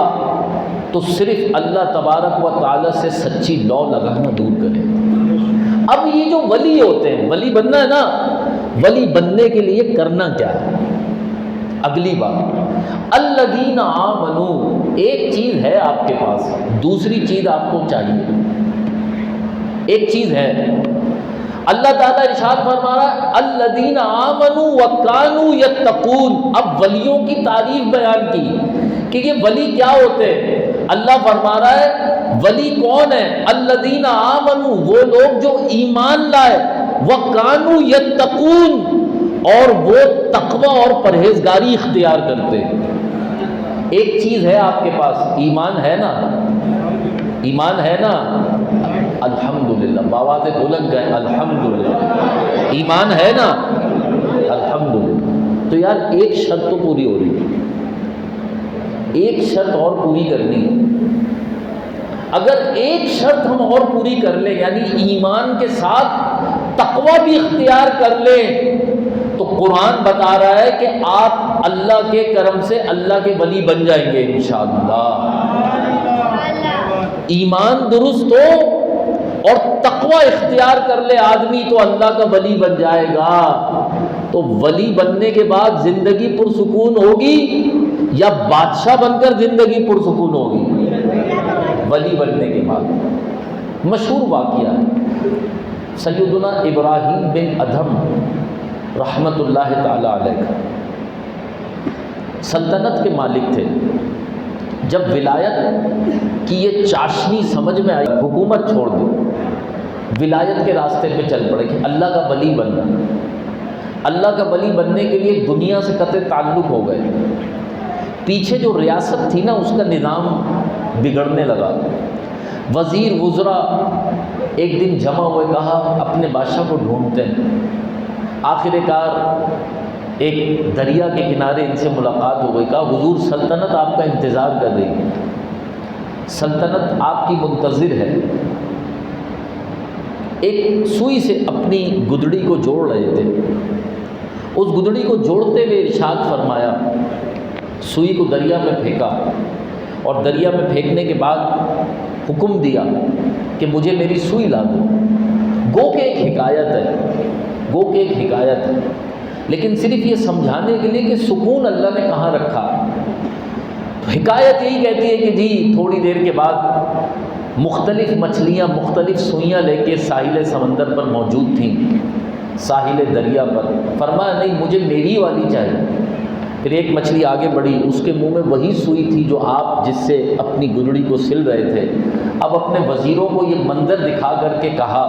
تو صرف اللہ تبارک و تعالیٰ سے سچی لو لگانا دور کرے گا۔ اب یہ جو ولی ہوتے ہیں، ولی بننا ہے نا، ولی بننے کے لیے کرنا کیا ہے؟ اگلی بات، الذین آمنوا، ایک چیز ہے آپ کے پاس، دوسری چیز آپ کو چاہیے۔ ایک چیز ہے، اللہ تعالیٰ ارشاد فرما رہا ہے الذین آمنوا وکانوا یتقون۔ اب ولیوں کی تعریف بیان کی کہ یہ ولی کیا ہوتے ہیں۔ اللہ فرما رہا ہے ولی کون ہے؟ الذین آمنوا، وہ لوگ جو ایمان لائے، وکانوا یتقون، اور وہ تقوی اور پرہیزگاری اختیار کرتے ہیں۔ ایک چیز ہے آپ کے پاس، ایمان ہے نا، ایمان ہے نا، الحمدللہ، باواز بلند گئے الحمدللہ، ایمان ہے نا، الحمدللہ۔ تو یار ایک شرط تو پوری ہو رہی ہے، ایک شرط اور پوری کرنی ہے۔ اگر ایک شرط ہم اور پوری کر لیں، یعنی ایمان کے ساتھ تقوی بھی اختیار کر لیں، تو قرآن بتا رہا ہے کہ آپ اللہ کے کرم سے اللہ کے ولی بن جائیں گے انشاءاللہ۔ ایمان درست ہو اور تقوی اختیار کر لے آدمی تو اللہ کا ولی بن جائے گا۔ تو ولی بننے کے بعد زندگی پرسکون ہوگی یا بادشاہ بن کر زندگی پرسکون ہوگی؟ ولی بننے کے بعد۔ مشہور واقعہ ہے، سیدنا ابراہیم بن ادھم رحمت اللہ تعالی علیہ سلطنت کے مالک تھے۔ جب ولایت کی یہ چاشنی سمجھ میں آئی، حکومت چھوڑ دی، ولایت کے راستے پہ چل پڑے کہ اللہ کا ولی بننا۔ اللہ کا ولی بننے کے لیے دنیا سے قطع تعلق ہو گئے۔ پیچھے جو ریاست تھی نا، اس کا نظام بگڑنے لگا۔ وزیر وزراء ایک دن جمع ہوئے، کہا اپنے بادشاہ کو ڈھونڈتے ہیں۔ آخر کار ایک دریا کے کنارے ان سے ملاقات ہو گئی، کہا حضور سلطنت آپ کا انتظار کر رہی ہے، سلطنت آپ کی منتظر ہے۔ ایک سوئی سے اپنی گدڑی کو جوڑ رہے تھے، اس گدڑی کو جوڑتے ہوئے ارشاد فرمایا، سوئی کو دریا میں پھینکا، اور دریا میں پھینکنے کے بعد حکم دیا کہ مجھے میری سوئی لا دو۔ گو کہ ایک حکایت ہے، گو کہ ایک حکایت ہے، لیکن صرف یہ سمجھانے کے لیے کہ سکون اللہ نے کہاں رکھا۔ حکایت یہی کہتی ہے کہ جی تھوڑی دیر کے بعد مختلف مچھلیاں مختلف سوئیاں لے کے ساحل سمندر پر موجود تھیں، ساحل دریا پر۔ فرمایا نہیں مجھے میری والی چاہیے۔ پھر ایک مچھلی آگے بڑھی، اس کے منہ میں وہی سوئی تھی جو آپ جس سے اپنی گدڑی کو سل رہے تھے۔ اب اپنے وزیروں کو یہ منظر دکھا کر کے کہا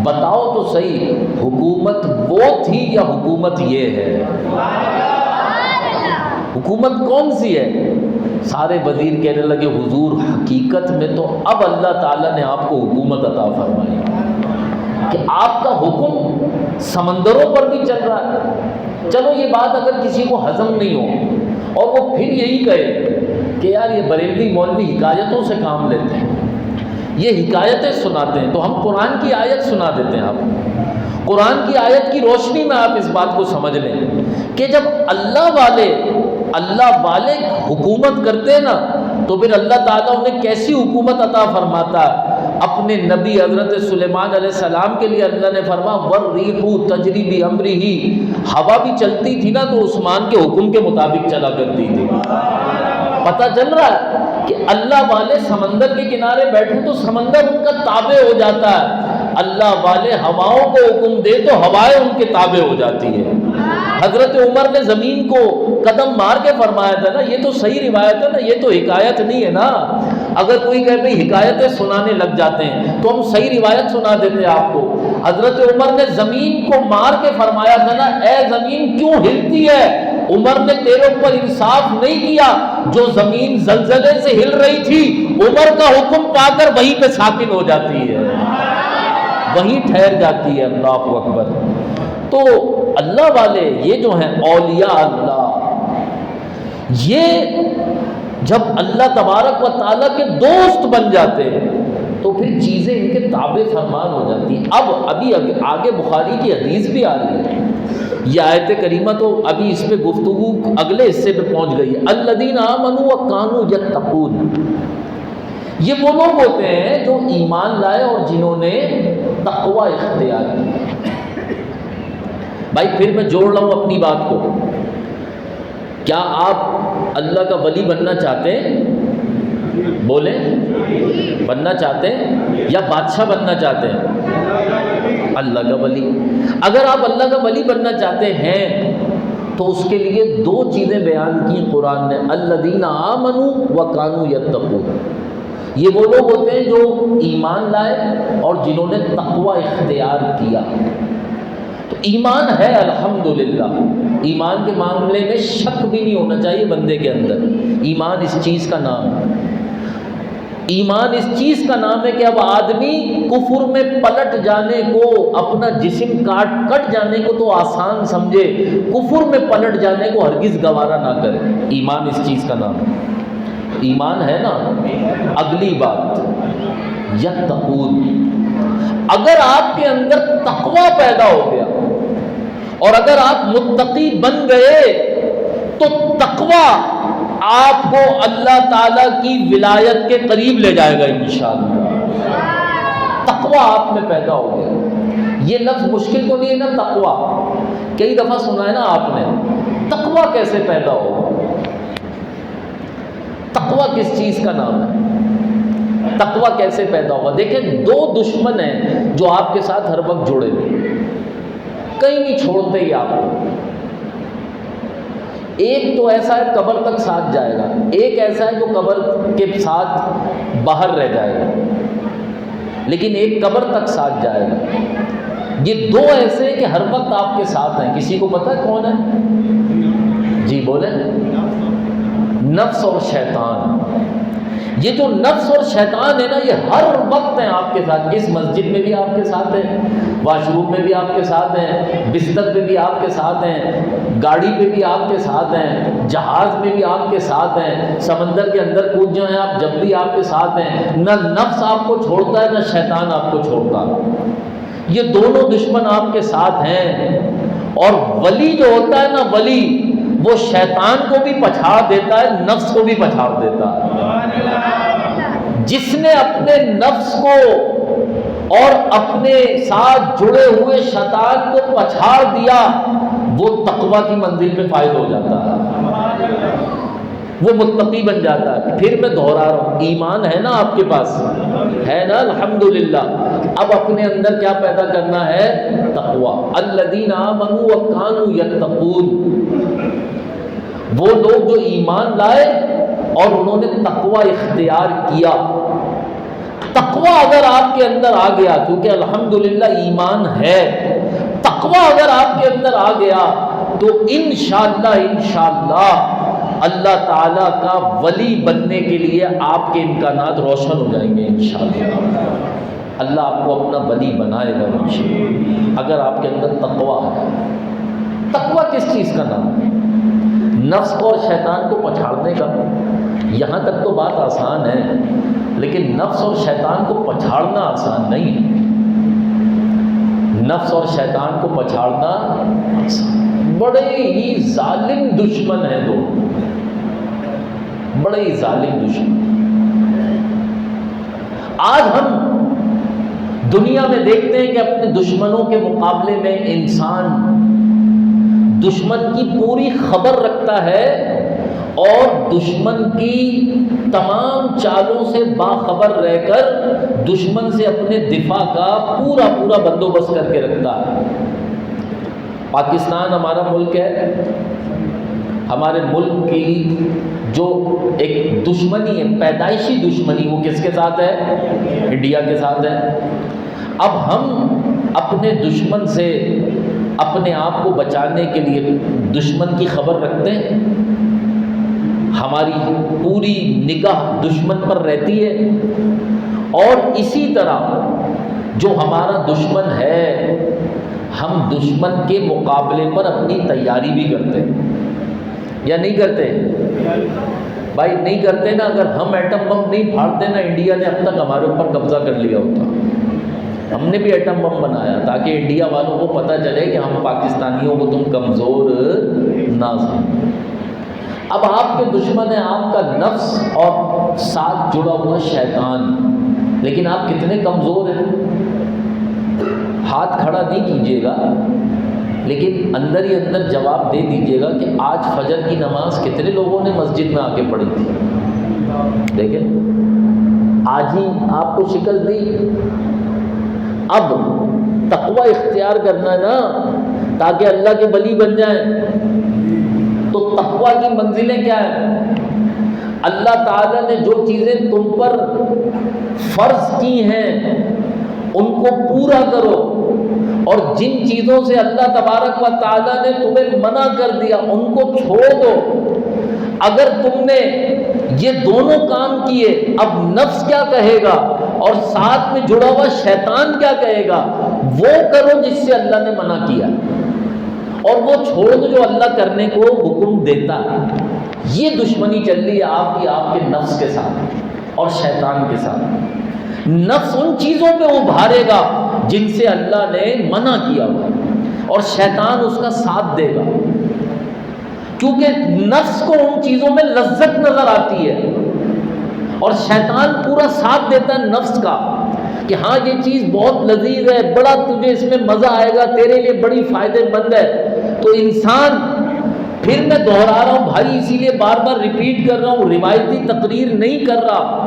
بتاؤ تو صحیح حکومت وہ تھی یا حکومت یہ ہے؟ حکومت کون سی ہے؟ سارے وزیر کہنے لگے حضور حقیقت میں تو اب اللہ تعالیٰ نے آپ کو حکومت عطا فرمائی کہ آپ کا حکم سمندروں پر بھی چل رہا ہے۔ چلو یہ بات اگر کسی کو ہضم نہیں ہو اور وہ پھر یہی کہے کہ یار یہ بریلوی مولوی حکایتوں سے کام لیتے ہیں، یہ حکایتیں سناتے ہیں، تو ہم قرآن کی آیت سنا دیتے ہیں آپ کو۔ قرآن کی آیت کی روشنی میں آپ اس بات کو سمجھ لیں کہ جب اللہ والے حکومت کرتے ہیں نا تو پھر اللہ تعالیٰ انہیں کیسی حکومت عطا فرماتا ہے۔ اپنے نبی حضرت سلیمان علیہ السلام کے لیے اللہ نے فرمایا وَالرِّيحُ تَجْرِي بِأَمْرِهِ، ہوا بھی چلتی تھی نا تو عثمان کے حکم کے مطابق چلا کرتی تھی۔ پتہ چل رہا ہے کہ اللہ والے سمندر کے کنارے بیٹھے تو سمندر ان کا تابع ہو جاتا ہے، اللہ والے ہواؤں کو حکم دے تو ہوائیں ان کے تابع ہو جاتی ہے۔ حضرت عمر نے زمین کو قدم مار کے فرمایا تھا نا، یہ تو صحیح روایت ہے نا، یہ تو حکایت نہیں ہے نا۔ اگر کوئی کہے بھئی حکایتیں سنانے لگ جاتے ہیں تو ہم صحیح روایت سنا دیتے ہیں آپ کو۔ حضرت عمر نے زمین کو مار کے فرمایا تھا نا اے زمین کیوں ہلتی ہے؟ عمر نے تیرے اوپر انصاف نہیں کیا، جو زمین زلزلے سے ہل رہی تھی عمر کا حکم پا کر وہیں پہ ساکن ہو جاتی ہے، وہیں ٹھہر جاتی ہے۔ اللہ اکبر۔ تو اللہ والے یہ جو ہیں اولیاء اللہ، یہ جب اللہ تبارک و تعالیٰ کے دوست بن جاتے ہیں تو پھر چیزیں ان کے تابع فرمان ہو جاتی ہیں۔ ابھی آگے بخاری کی حدیث بھی آ رہی ہے، یہ آیت کریمہ تو ابھی اس پہ گفتگو اگلے حصے پہ پہنچ گئی ہے۔ الذین آمنوا وکانوا یتقون، یہ وہ لوگ ہوتے ہیں جو ایمان لائے اور جنہوں نے تقوی اختیار کی۔ بھائی پھر میں جوڑ رہا ہوں اپنی بات کو، کیا آپ اللہ کا ولی بننا چاہتے ہیں؟ بولیں، بننا چاہتے ہیں یا بادشاہ بننا چاہتے ہیں؟ اللہ کا ولی۔ اگر آپ اللہ کا ولی بننا چاہتے ہیں تو اس کے لیے دو چیزیں بیان کی قرآن نے، الذین آمنوا وکانوا یتقون، یہ وہ لوگ ہوتے ہیں جو ایمان لائے اور جنہوں نے تقوی اختیار کیا۔ تو ایمان ہے الحمدللہ، ایمان کے معاملے میں شک بھی نہیں ہونا چاہیے بندے کے اندر۔ ایمان اس چیز کا نام ہے، ایمان اس چیز کا نام ہے کہ اب آدمی کفر میں پلٹ جانے کو، اپنا جسم کٹ جانے کو تو آسان سمجھے، کفر میں پلٹ جانے کو ہرگز گوارا نہ کرے۔ ایمان اس چیز کا نام ہے، ایمان ہے نا۔ اگلی بات یتقون، اگر آپ کے اندر تقوی پیدا ہو گیا اور اگر آپ متقی بن گئے تو تقوی آپ کو اللہ تعالیٰ کی ولایت کے قریب لے جائے گا انشاءاللہ۔ تقوی آپ میں پیدا ہو گیا، یہ لفظ مشکل تو نہیں ہے نا تقوی، کئی دفعہ سنا ہے نا آپ نے۔ تقوی کیسے پیدا ہو؟ تقوی کس چیز کا نام ہے؟ تقوی کیسے پیدا ہوگا؟ دیکھیں دو دشمن ہیں جو آپ کے ساتھ ہر وقت جڑے ہوئے، کہیں نہیں چھوڑتے ہی آپ کو۔ ایک تو ایسا ہے قبر تک ساتھ جائے گا، ایک ایسا ہے جو قبر کے ساتھ باہر رہ جائے گا، لیکن ایک قبر تک ساتھ جائے گا۔ یہ دو ایسے ہیں کہ ہر وقت آپ کے ساتھ ہیں۔ کسی کو پتہ ہے کون ہے؟ جی بولیں۔ نفس اور شیطان۔ یہ جو نفس اور شیطان ہے نا یہ ہر وقت ہیں آپ کے ساتھ، اس مسجد میں بھی آپ کے ساتھ ہیں، واش روم میں بھی آپ کے ساتھ ہیں، بستر پہ بھی آپ کے ساتھ ہیں، گاڑی پہ بھی آپ کے ساتھ ہیں، جہاز میں بھی آپ کے ساتھ ہیں، سمندر کے اندر کود جائیں آپ جب بھی آپ کے ساتھ ہیں۔ نہ نفس آپ کو چھوڑتا ہے نہ شیطان آپ کو چھوڑتا، یہ دونوں دشمن آپ کے ساتھ ہیں۔ اور ولی جو ہوتا ہے نا ولی، وہ شیطان کو بھی پچھاڑ دیتا ہے، نفس کو بھی پچھاڑ دیتا ہے۔ جس نے اپنے نفس کو اور اپنے ساتھ جڑے ہوئے شیطان کو پچھاڑ دیا وہ تقوی کی منزل پہ فائز ہو جاتا ہے۔ وہ متقی بن جاتا ہے۔ پھر میں دہرا رہا ہوں، ایمان ہے نا آپ کے پاس؟ ہے نا؟ الحمدللہ۔ اب اپنے اندر کیا پیدا کرنا ہے؟ تقوی۔ الذین آمنوا وکانوا یتقون، وہ لوگ جو ایمان لائے اور انہوں نے تقوی اختیار کیا۔ تقوی اگر آپ کے اندر آ گیا، کیونکہ الحمدللہ ایمان ہے، تقوی اگر آپ کے اندر آ گیا تو انشاءاللہ اللہ تعالیٰ کا ولی بننے کے لیے آپ کے امکانات روشن ہو جائیں گے انشاءاللہ۔ اللہ آپ کو اپنا ولی بنائے گا انشاءاللہ، اگر آپ کے اندر تقوی آ جائے۔ تقوی کس چیز کا نام ہے؟ نفس کو اور شیطان کو پچھاڑنے کا۔ یہاں تک تو بات آسان ہے، لیکن نفس اور شیطان کو پچھاڑنا آسان نہیں ہے۔ نفس اور شیطان کو پچھاڑنا بڑے ہی ظالم دشمن ہیں، دو بڑے ہی ظالم دشمن۔ آج ہم دنیا میں دیکھتے ہیں کہ اپنے دشمنوں کے مقابلے میں انسان دشمن کی پوری خبر رکھتا ہے اور دشمن کی تمام چالوں سے باخبر رہ کر دشمن سے اپنے دفاع کا پورا بندوبست کر کے رکھتا ہے۔ پاکستان ہمارا ملک ہے، ہمارے ملک کی جو ایک دشمنی ہے، پیدائشی دشمنی، وہ کس کے ساتھ ہے؟ انڈیا کے ساتھ ہے۔ اب ہم اپنے دشمن سے اپنے آپ کو بچانے کے لیے دشمن کی خبر رکھتے ہیں، ہماری پوری نگاہ دشمن پر رہتی ہے، اور اسی طرح جو ہمارا دشمن ہے ہم دشمن کے مقابلے پر اپنی تیاری بھی کرتے ہیں یا نہیں کرتے؟ بھائی نہیں کرتے نا۔ اگر ہم ایٹم بم نہیں پھاڑتے نا، انڈیا نے اب تک ہمارے اوپر قبضہ کر لیا ہوتا۔ ہم نے بھی ایٹم بم بنایا تاکہ انڈیا والوں کو پتہ چلے کہ ہم پاکستانیوں کو تم کمزور نہ سمجھو۔ اب آپ کے دشمن ہے آپ کا نفس اور ساتھ جڑا ہوا شیطان، لیکن آپ کتنے کمزور ہیں؟ ہاتھ کھڑا نہیں کیجیے گا، لیکن اندر ہی اندر جواب دے دیجیے گا کہ آج فجر کی نماز کتنے لوگوں نے مسجد میں آ کے پڑھی تھی؟ دیکھیں، آج ہی آپ کو شکست دی۔ اب تقوی اختیار کرنا ہے نا، تاکہ اللہ کے ولی بن جائیں۔ تو تقوی کی منزلیں کیا ہیں؟ اللہ تعالیٰ نے جو چیزیں تم پر فرض کی ہیں ان کو پورا کرو، اور جن چیزوں سے اللہ تبارک و تعالیٰ نے تمہیں منع کر دیا ان کو چھوڑ دو۔ اگر تم نے یہ دونوں کام کیے، اب نفس کیا کہے گا اور ساتھ میں جڑا ہوا شیطان کیا کہے گا؟ وہ کرو جس سے اللہ نے منع کیا، اور وہ چھوڑ دو جو اللہ کرنے کو حکم دیتا ہے۔ یہ دشمنی چل رہی ہے آپ کی، آپ کے نفس کے ساتھ اور شیطان کے ساتھ۔ نفس ان چیزوں پہ ابھارے گا جن سے اللہ نے منع کیا ہوا، اور شیطان اس کا ساتھ دے گا، کیونکہ نفس کو ان چیزوں میں لذت نظر آتی ہے، اور شیطان پورا ساتھ دیتا ہے نفس کا کہ ہاں یہ چیز بہت لذیذ ہے، بڑا تجھے اس میں مزہ آئے گا، تیرے لیے بڑی فائدہ مند ہے۔ تو انسان، پھر میں دہرا رہا ہوں بھائی، اسی لیے بار بار ریپیٹ کر رہا ہوں، روایتی تقریر نہیں کر رہا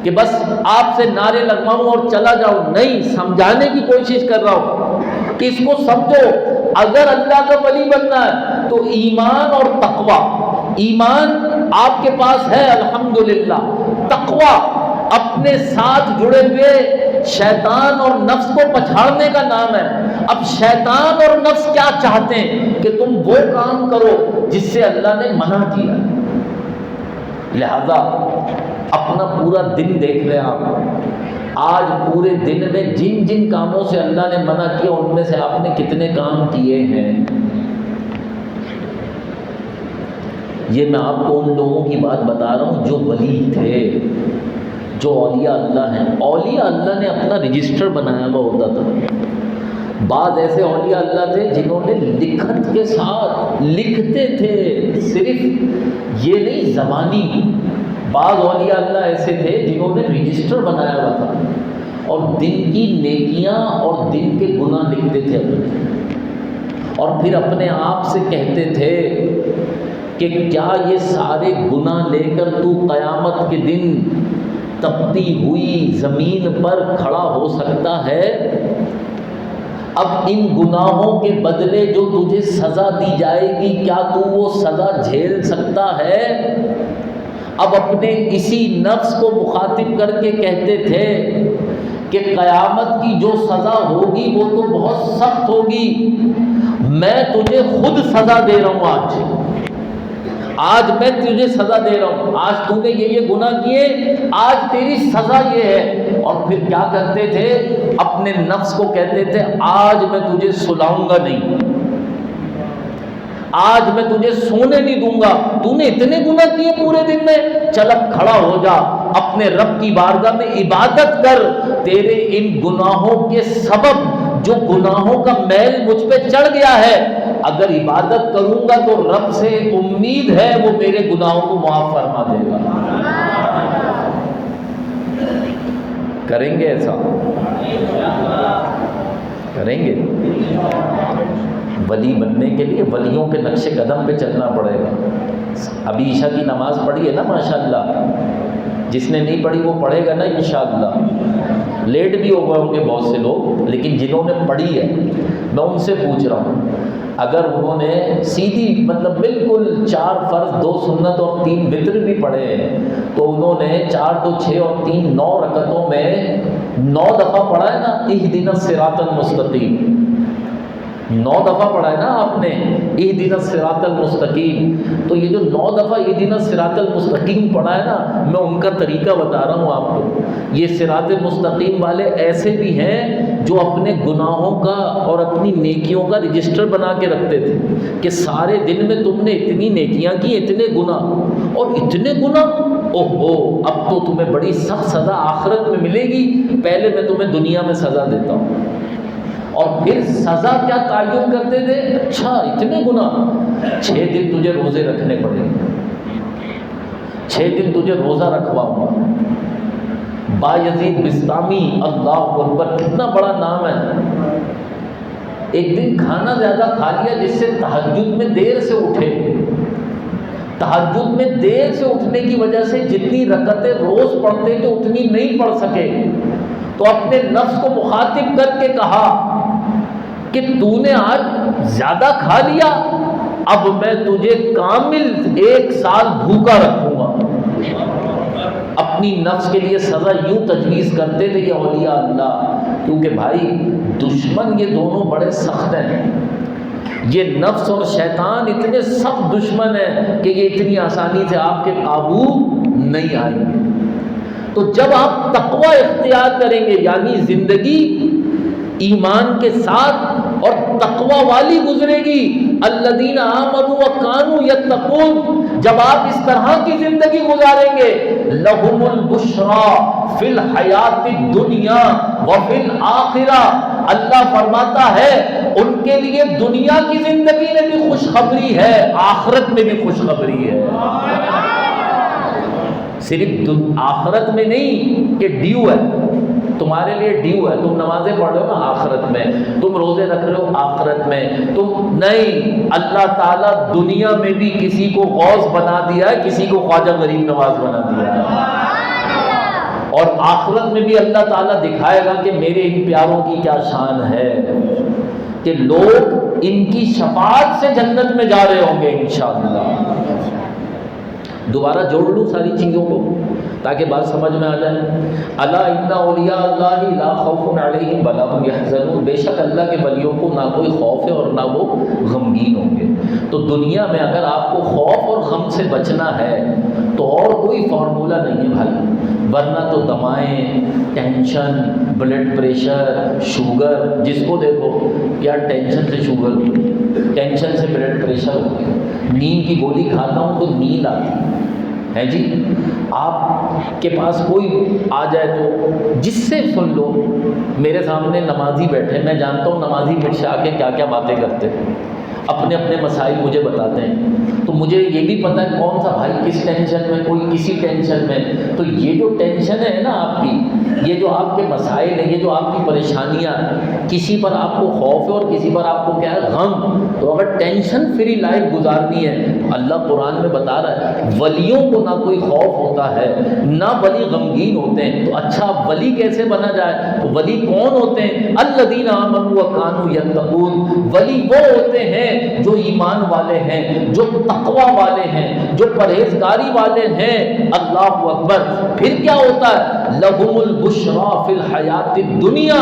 کہ بس آپ سے نعرے لگواؤں اور چلا جاؤں، نہیں، سمجھانے کی کوشش کر رہا ہوں کہ اس کو سمجھو۔ اگر اللہ کا ولی بننا ہے تو ایمان اور تقوی، ایمان آپ کے پاس ہے الحمدللہ، تقوی اپنے ساتھ جڑے ہوئے شیطان اور نفس کو پچھاڑنے کا نام ہے۔ اب شیطان اور نفس کیا چاہتے ہیں کہ تم وہ کام کرو جس سے اللہ نے منع کیا، لہذا اپنا پورا دن دیکھ لیں آپ، آج پورے دن میں جن جن کاموں سے اللہ نے منع کیا ان میں سے آپ نے کتنے کام کیے ہیں؟ یہ میں آپ کو ان لوگوں کی بات بتا رہا ہوں جو ولی تھے، جو اولیاء اللہ ہیں۔ اولیاء اللہ نے اپنا رجسٹر بنایا ہوا ہوتا تھا۔ بعض ایسے اولیاء اللہ تھے جنہوں نے لکھت کے ساتھ لکھتے تھے، صرف یہ نہیں زبانی۔ بعض اولیاء اللہ ایسے تھے جنہوں نے رجسٹر بنایا ہوا تھا، اور دن کی نیکیاں اور دن کے گناہ لکھتے تھے اپنے، اور پھر اپنے آپ سے کہتے تھے کہ کیا یہ سارے گناہ لے کر تو قیامت کے دن تپتی ہوئی زمین پر کھڑا ہو سکتا ہے؟ اب ان گناہوں کے بدلے جو تجھے سزا دی جائے گی، کیا تو وہ سزا جھیل سکتا ہے؟ اب اپنے اسی نفس کو مخاطب کر کے کہتے تھے کہ قیامت کی جو سزا ہوگی وہ تو بہت سخت ہوگی، میں تجھے خود سزا دے رہا ہوں، آج میں تجھے سزا دے رہا ہوں، آج تو نے یہ گناہ کیے، آج تیری سزا یہ ہے۔ اور پھر کیا کرتے تھے؟ اپنے نفس کو کہتے تھے آج میں تجھے سلاؤں گا نہیں، آج میں تجھے سونے نہیں دوں گا، تو نے اتنے گناہ کیے پورے دن میں، چل اب کھڑا ہو جا، اپنے رب کی بارگاہ میں عبادت کر، تیرے ان گناہوں کے سبب جو گناہوں کا میل مجھ پہ چڑھ گیا ہے، اگر عبادت کروں گا تو رب سے امید ہے وہ میرے گناہوں کو معاف فرما دے گا۔ کریں گے ایسا؟ کریں گے؟ ولی بننے کے لیے ولیوں کے نقش قدم پہ چلنا پڑے گا۔ ابھی عشاء کی نماز پڑھی ہے نا ماشاءاللہ، جس نے نہیں پڑھی وہ پڑھے گا نا انشاءاللہ۔ لیٹ بھی ہو گئے ہوں گے بہت سے لوگ، لیکن جنہوں نے پڑھی ہے میں ان سے پوچھ رہا ہوں، اگر انہوں نے سیدھی مطلب بالکل 4 فرض 2 سنت اور 3 وتر بھی پڑھے ہیں، تو انہوں نے 4 2 6 اور 3 9 رکعتوں میں 9 دفعہ پڑھا ہے نا اہدنا الصراط المستقیم، 9 دفعہ پڑھا ہے نا آپ نے اہدنا الصراط المستقیم۔ تو یہ جو 9 دفعہ اہدنا الصراط المستقیم پڑھا ہے نا، میں ان کا طریقہ بتا رہا ہوں آپ کو۔ یہ صراط مستقیم والے ایسے بھی ہیں جو اپنے گناہوں کا اور اپنی نیکیوں کا رجسٹر بنا کے رکھتے تھے کہ سارے دن میں تم نے اتنی نیکیاں کی، اتنے گناہ اور اتنے گناہ، اوہو اب تو تمہیں بڑی سخت سزا آخرت میں ملے گی، پہلے میں تمہیں دنیا میں سزا دیتا ہوں۔ اور پھر سزا کیا تعین کرتے تھے؟ اچھا اتنے گناہ، 6 دن تجھے روزے رکھنے پڑیں گے، 6 دن تجھے روزہ رکھواؤں گا۔ بایزید بسطامی، اللہ اکبر، کتنا بڑا نام ہے۔ ایک دن کھانا زیادہ کھا لیا جس سے تہجد میں دیر سے اٹھے، تہجد میں دیر سے اٹھنے کی وجہ سے جتنی رکعتیں روز پڑھتے تھے اتنی نہیں پڑھ سکے، تو اپنے نفس کو مخاطب کر کے کہا کہ تو نے آج زیادہ کھا لیا، اب میں تجھے کامل 1 سال بھوکا رکھوں گا۔ اپنی نفس کے لیے سزا یوں تجویز کرتے تھے یہ اولیاء اللہ، کیونکہ بھائی دشمن یہ دونوں بڑے سخت ہیں، یہ نفس اور شیطان اتنے سخت دشمن ہیں کہ یہ اتنی آسانی سے آپ کے قابو نہیں آئیں گے۔ تو جب آپ تقوی اختیار کریں گے، یعنی زندگی ایمان کے ساتھ اور تقوی والی گزرے گی، الذین آمنوا وکانوا یتقون، جب آپ اس طرح کی زندگی گزاریں گے، لہم البشریٰ فی الحیات الدنیا وفی الآخرہ، اللہ فرماتا ہے ان کے لیے دنیا کی زندگی میں بھی خوشخبری ہے، آخرت میں بھی خوشخبری ہے۔ صرف آخرت میں نہیں کہ ڈیو ہے تمہارے لیے، ڈیو ہے، تم نمازیں پڑھ رہے ہو نا آخرت میں، تم روزے رکھ رہے ہو آخرت میں، تم نہیں، اللہ تعالیٰ دنیا میں بھی کسی کو غوث بنا دیا ہے، کسی کو خواجہ غریب نواز بنا دیا ہے، اور آخرت میں بھی اللہ تعالیٰ دکھائے گا کہ میرے ان پیاروں کی کیا شان ہے، کہ لوگ ان کی شفاعت سے جنت میں جا رہے ہوں گے انشاءاللہ۔ دوبارہ جوڑ لوں ساری چیزوں کو تاکہ بات سمجھ میں آ جائے۔ الا ان اولیاء اللہ لا خوف علیہم ولا هم یحزنون، بے شک اللہ کے ولیوں کو نہ کوئی خوف ہے اور نہ وہ غمگین ہوں گے۔ تو دنیا میں اگر آپ کو خوف اور غم سے بچنا ہے تو اور کوئی فارمولہ نہیں ہے بھائی، ورنہ تو دمائیں، ٹینشن، بلڈ پریشر، شوگر، جس کو دیکھو یا ٹینشن سے شوگر ہوئی، ٹینشن سے بلڈ پریشر ہو گیا، نیند کی گولی کھاتا ہوں تو نیند آتی ہے جی۔ آپ کے پاس کوئی آ جائے تو جس سے سن لو، میرے سامنے نمازی بیٹھے، میں جانتا ہوں نمازی مجھ سے آ کے کیا کیا باتیں کرتے ہیں، اپنے اپنے مسائل مجھے بتاتے ہیں، تو مجھے یہ بھی پتہ ہے کون سا بھائی کس ٹینشن میں، کوئی کسی ٹینشن میں۔ تو یہ جو ٹینشن ہے نا آپ کی، یہ جو آپ کے مسائل ہیں، یہ جو آپ کی پریشانیاں، کسی پر آپ کو خوف ہے اور کسی پر آپ کو کیا ہے، غم، تو اگر ٹینشن فری لائف گزارنی ہے تو اللہ قرآن میں بتا رہا ہے ولیوں کو نہ کوئی خوف ہوتا ہے نہ ولی غمگین ہوتے ہیں۔ تو اچھا اب ولی کیسے بنا جائے؟ تو ولی کون ہوتے ہیں؟ الذین آمنوا وکانوا یتقون، ولی وہ ہوتے ہیں جو ایمان والے ہیں، جو تقوی والے ہیں، جو پرہیزگاری والے ہیں۔ اللہ اکبر۔ پھر کیا ہوتا ہے؟ لہم البشریٰ فی الحیات الدنیا،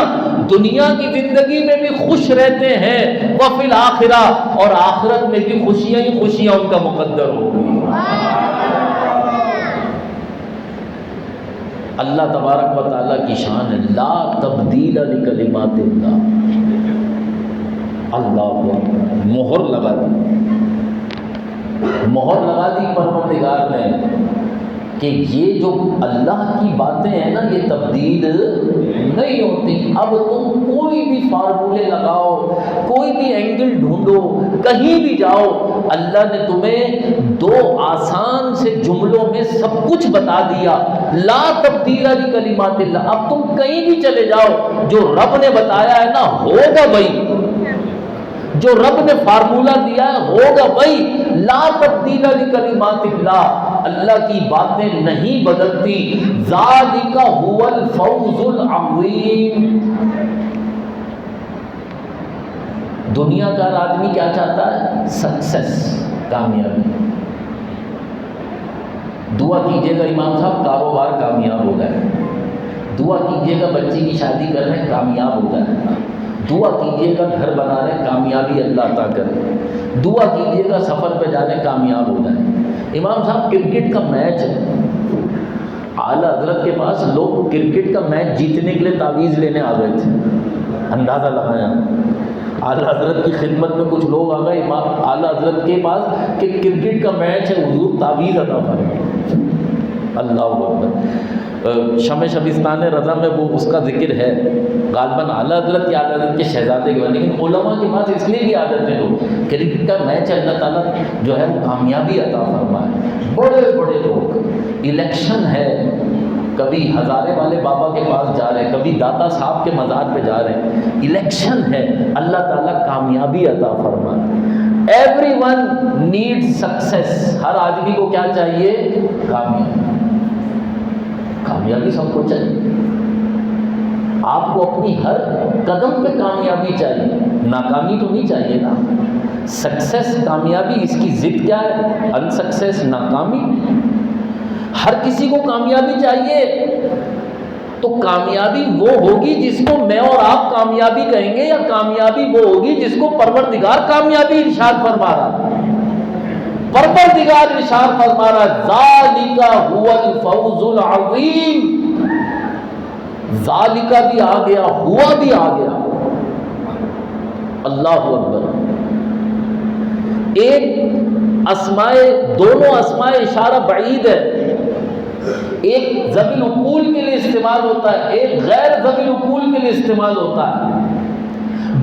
دنیا کی زندگی میں بھی خوش رہتے ہیں، وفی الآخرہ، اور آخرت میں بھی خوشیاں ہی خوشیاں ان کا مقدر ہوگی۔ اللہ تبارک و تعالیٰ کی شان ہے، لا تبدیل لکلمات اللہ۔ اللہ اکبر، مہر لگا دی، مہر لگا دی پروردگار نے کہ یہ جو اللہ کی باتیں ہیں نا یہ تبدیل نہیں ہوتی۔ اب تم کوئی بھی فارمولے لگاؤ، کوئی بھی اینگل ڈھونڈو، کہیں بھی جاؤ، اللہ نے تمہیں دو آسان سے جملوں میں سب کچھ بتا دیا، لا تبدیل لکلمات اللہ۔ اب تم کہیں بھی چلے جاؤ، جو رب نے بتایا ہے نا ہوگا وہی، جو رب نے فارمولہ دیا ہے ہوگا وہی، لا تبدیل لکلمات اللہ۔ اللہ کی باتیں نہیں بدلتی، ذالک هو الفوز العظیم۔ دنیا کا آدمی کیا چاہتا ہے؟ سکسیس، کامیابی۔ دعا کیجئے گا امام صاحب کاروبار کامیاب ہو جائے، دعا کیجئے گا بچی کی شادی کر رہے ہیں کامیاب ہو جائے، دعا کیجئے گا گھر بنا رہے کامیابی اللہ عطا کرے، دعا کیجئے گا سفر پہ جا رہے کامیاب ہو جائے۔ امام صاحب کرکٹ کا میچ ہے، اعلیٰ حضرت کے پاس لوگ کرکٹ کا میچ جیتنے کے لیے تعویذ لینے آ گئے تھے، اندازہ لگایا۔ اعلیٰ حضرت کی خدمت میں کچھ لوگ آ گئے اعلیٰ حضرت کے پاس کہ کرکٹ کا میچ ہے، حضور تعویذ عطا فرمائیں۔ اللہ اکبر۔ شمع شبستان رضا میں وہ اس کا ذکر ہے، غالباً اعلیٰ حضرت یا اعلیٰ حضرت کے شہزادے کے بعد، لیکن علماء کے پاس اس لیے بھی آ جاتے ہیں لوگ، کرکٹ کا میچ ہے، اللہ تعالیٰ جو ہے وہ کامیابی عطا فرمائے۔ بڑے بڑے لوگ، الیکشن ہے، کبھی ہزارے والے بابا کے پاس جا رہے ہیں، کبھی داتا صاحب کے مزار پہ جا رہے ہیں، الیکشن ہے، اللہ تعالیٰ کامیابی عطا فرمائے۔ ایوری ون نیڈ سکسیس، ہر آدمی کو کیا چاہیے؟ کامیابی۔ کامیابی سب کو چاہیے، آپ کو اپنی ہر قدم پہ کامیابی چاہیے، ناکامی تو نہیں چاہیے نا۔ سکسیس کامیابی، اس کی ضد کیا ہے؟ انسکسیس، ناکامی۔ ہر کسی کو کامیابی چاہیے، تو کامیابی وہ ہوگی جس کو میں اور آپ کامیابی کہیں گے، یا کامیابی وہ ہوگی جس کو پروردگار کامیابی ارشاد فرما رہا ہے؟ پروردگار ارشاد فرما رہا ہے ذالک هو الفوز العظیم۔ ذالک بھی آ گیا، ہوا بھی آ گیا۔ اللہ اکبر۔ ایک اسماء، دونوں اسماء اشارہ بعید ہے، ایک ذوی العقول کے لیے استعمال ہوتا ہے، ایک غیر ذوی العقول کے لیے استعمال ہوتا ہے،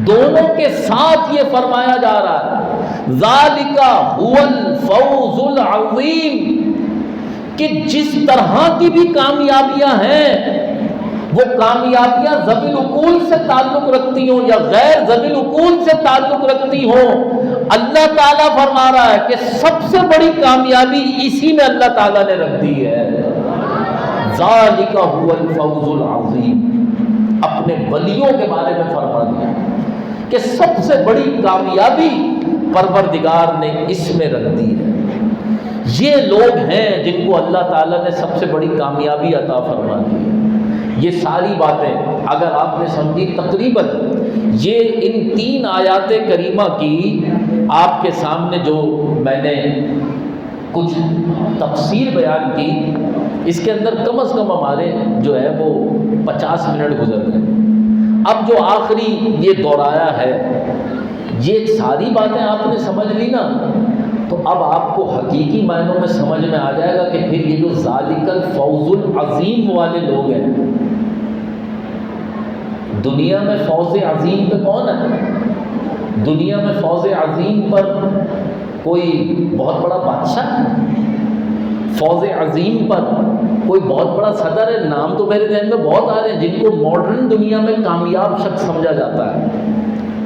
دونوں کے ساتھ یہ فرمایا جا رہا ہے ذالک هو الفوز العظیم، کہ جس طرح کی بھی کامیابیاں ہیں وہ کامیابیاں ذوی العقول سے تعلق رکھتی ہوں یا غیر ذوی العقول سے تعلق رکھتی ہوں، اللہ تعالیٰ فرما رہا ہے کہ سب سے بڑی کامیابی اسی میں اللہ تعالیٰ نے رکھ دی ہے۔ ذالک هو الفوز العظیم، اپنے ولیوں کے بارے میں فرما دیا کہ سب سے بڑی کامیابی پروردگار نے اس میں رکھ دی ہے۔ یہ لوگ ہیں جن کو اللہ تعالیٰ نے سب سے بڑی کامیابی عطا فرما دی ہے۔ یہ ساری باتیں اگر آپ نے سمجھی، تقریباً یہ ان 3 آیات کریمہ کی آپ کے سامنے جو میں نے کچھ تفسیر بیان کی، اس کے اندر کم از کم ہمارے جو ہے وہ 50 منٹ گزر گئے۔ اب جو آخری یہ دوہرایا ہے، یہ ساری باتیں آپ نے سمجھ لی نا، تو اب آپ کو حقیقی معنوں میں سمجھ میں آ جائے گا کہ پھر یہ جو ذالک الفوز العظیم والے لوگ ہیں، دنیا میں فوز عظیم پہ کون ہے؟ دنیا میں فوز عظیم پر کوئی بہت بڑا بادشاہ ہے؟ فوز عظیم پر کوئی بہت بڑا صدر ہے، نام تو میرے ذہن میں بہت آ رہے ہیں جن کو ماڈرن دنیا میں کامیاب شخص سمجھا جاتا ہے،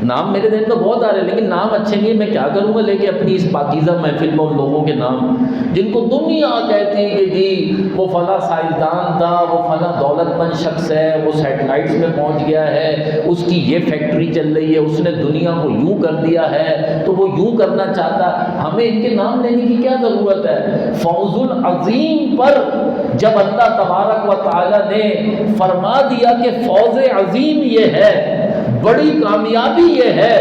نام میرے ذہن میں بہت آ رہے ہیں، لیکن نام اچھے نہیں، میں کیا کروں گا لے کے اپنی اس پاکیزہ محفل میں ان لوگوں کے نام جن کو دنیا کہتی کہ جی وہ فلاں سائنسدان تھا، وہ فلاں دولت مند شخص ہے، وہ سیٹلائٹس میں پہنچ گیا ہے، اس کی یہ فیکٹری چل رہی ہے، اس نے دنیا کو یوں کر دیا ہے تو وہ یوں کرنا چاہتا، ہمیں ان کے نام لینے کی کیا ضرورت ہے؟ فوز العظیم پر جب اللہ تبارک و تعالی نے فرما دیا کہ فوز عظیم یہ ہے، بڑی کامیابی یہ ہے،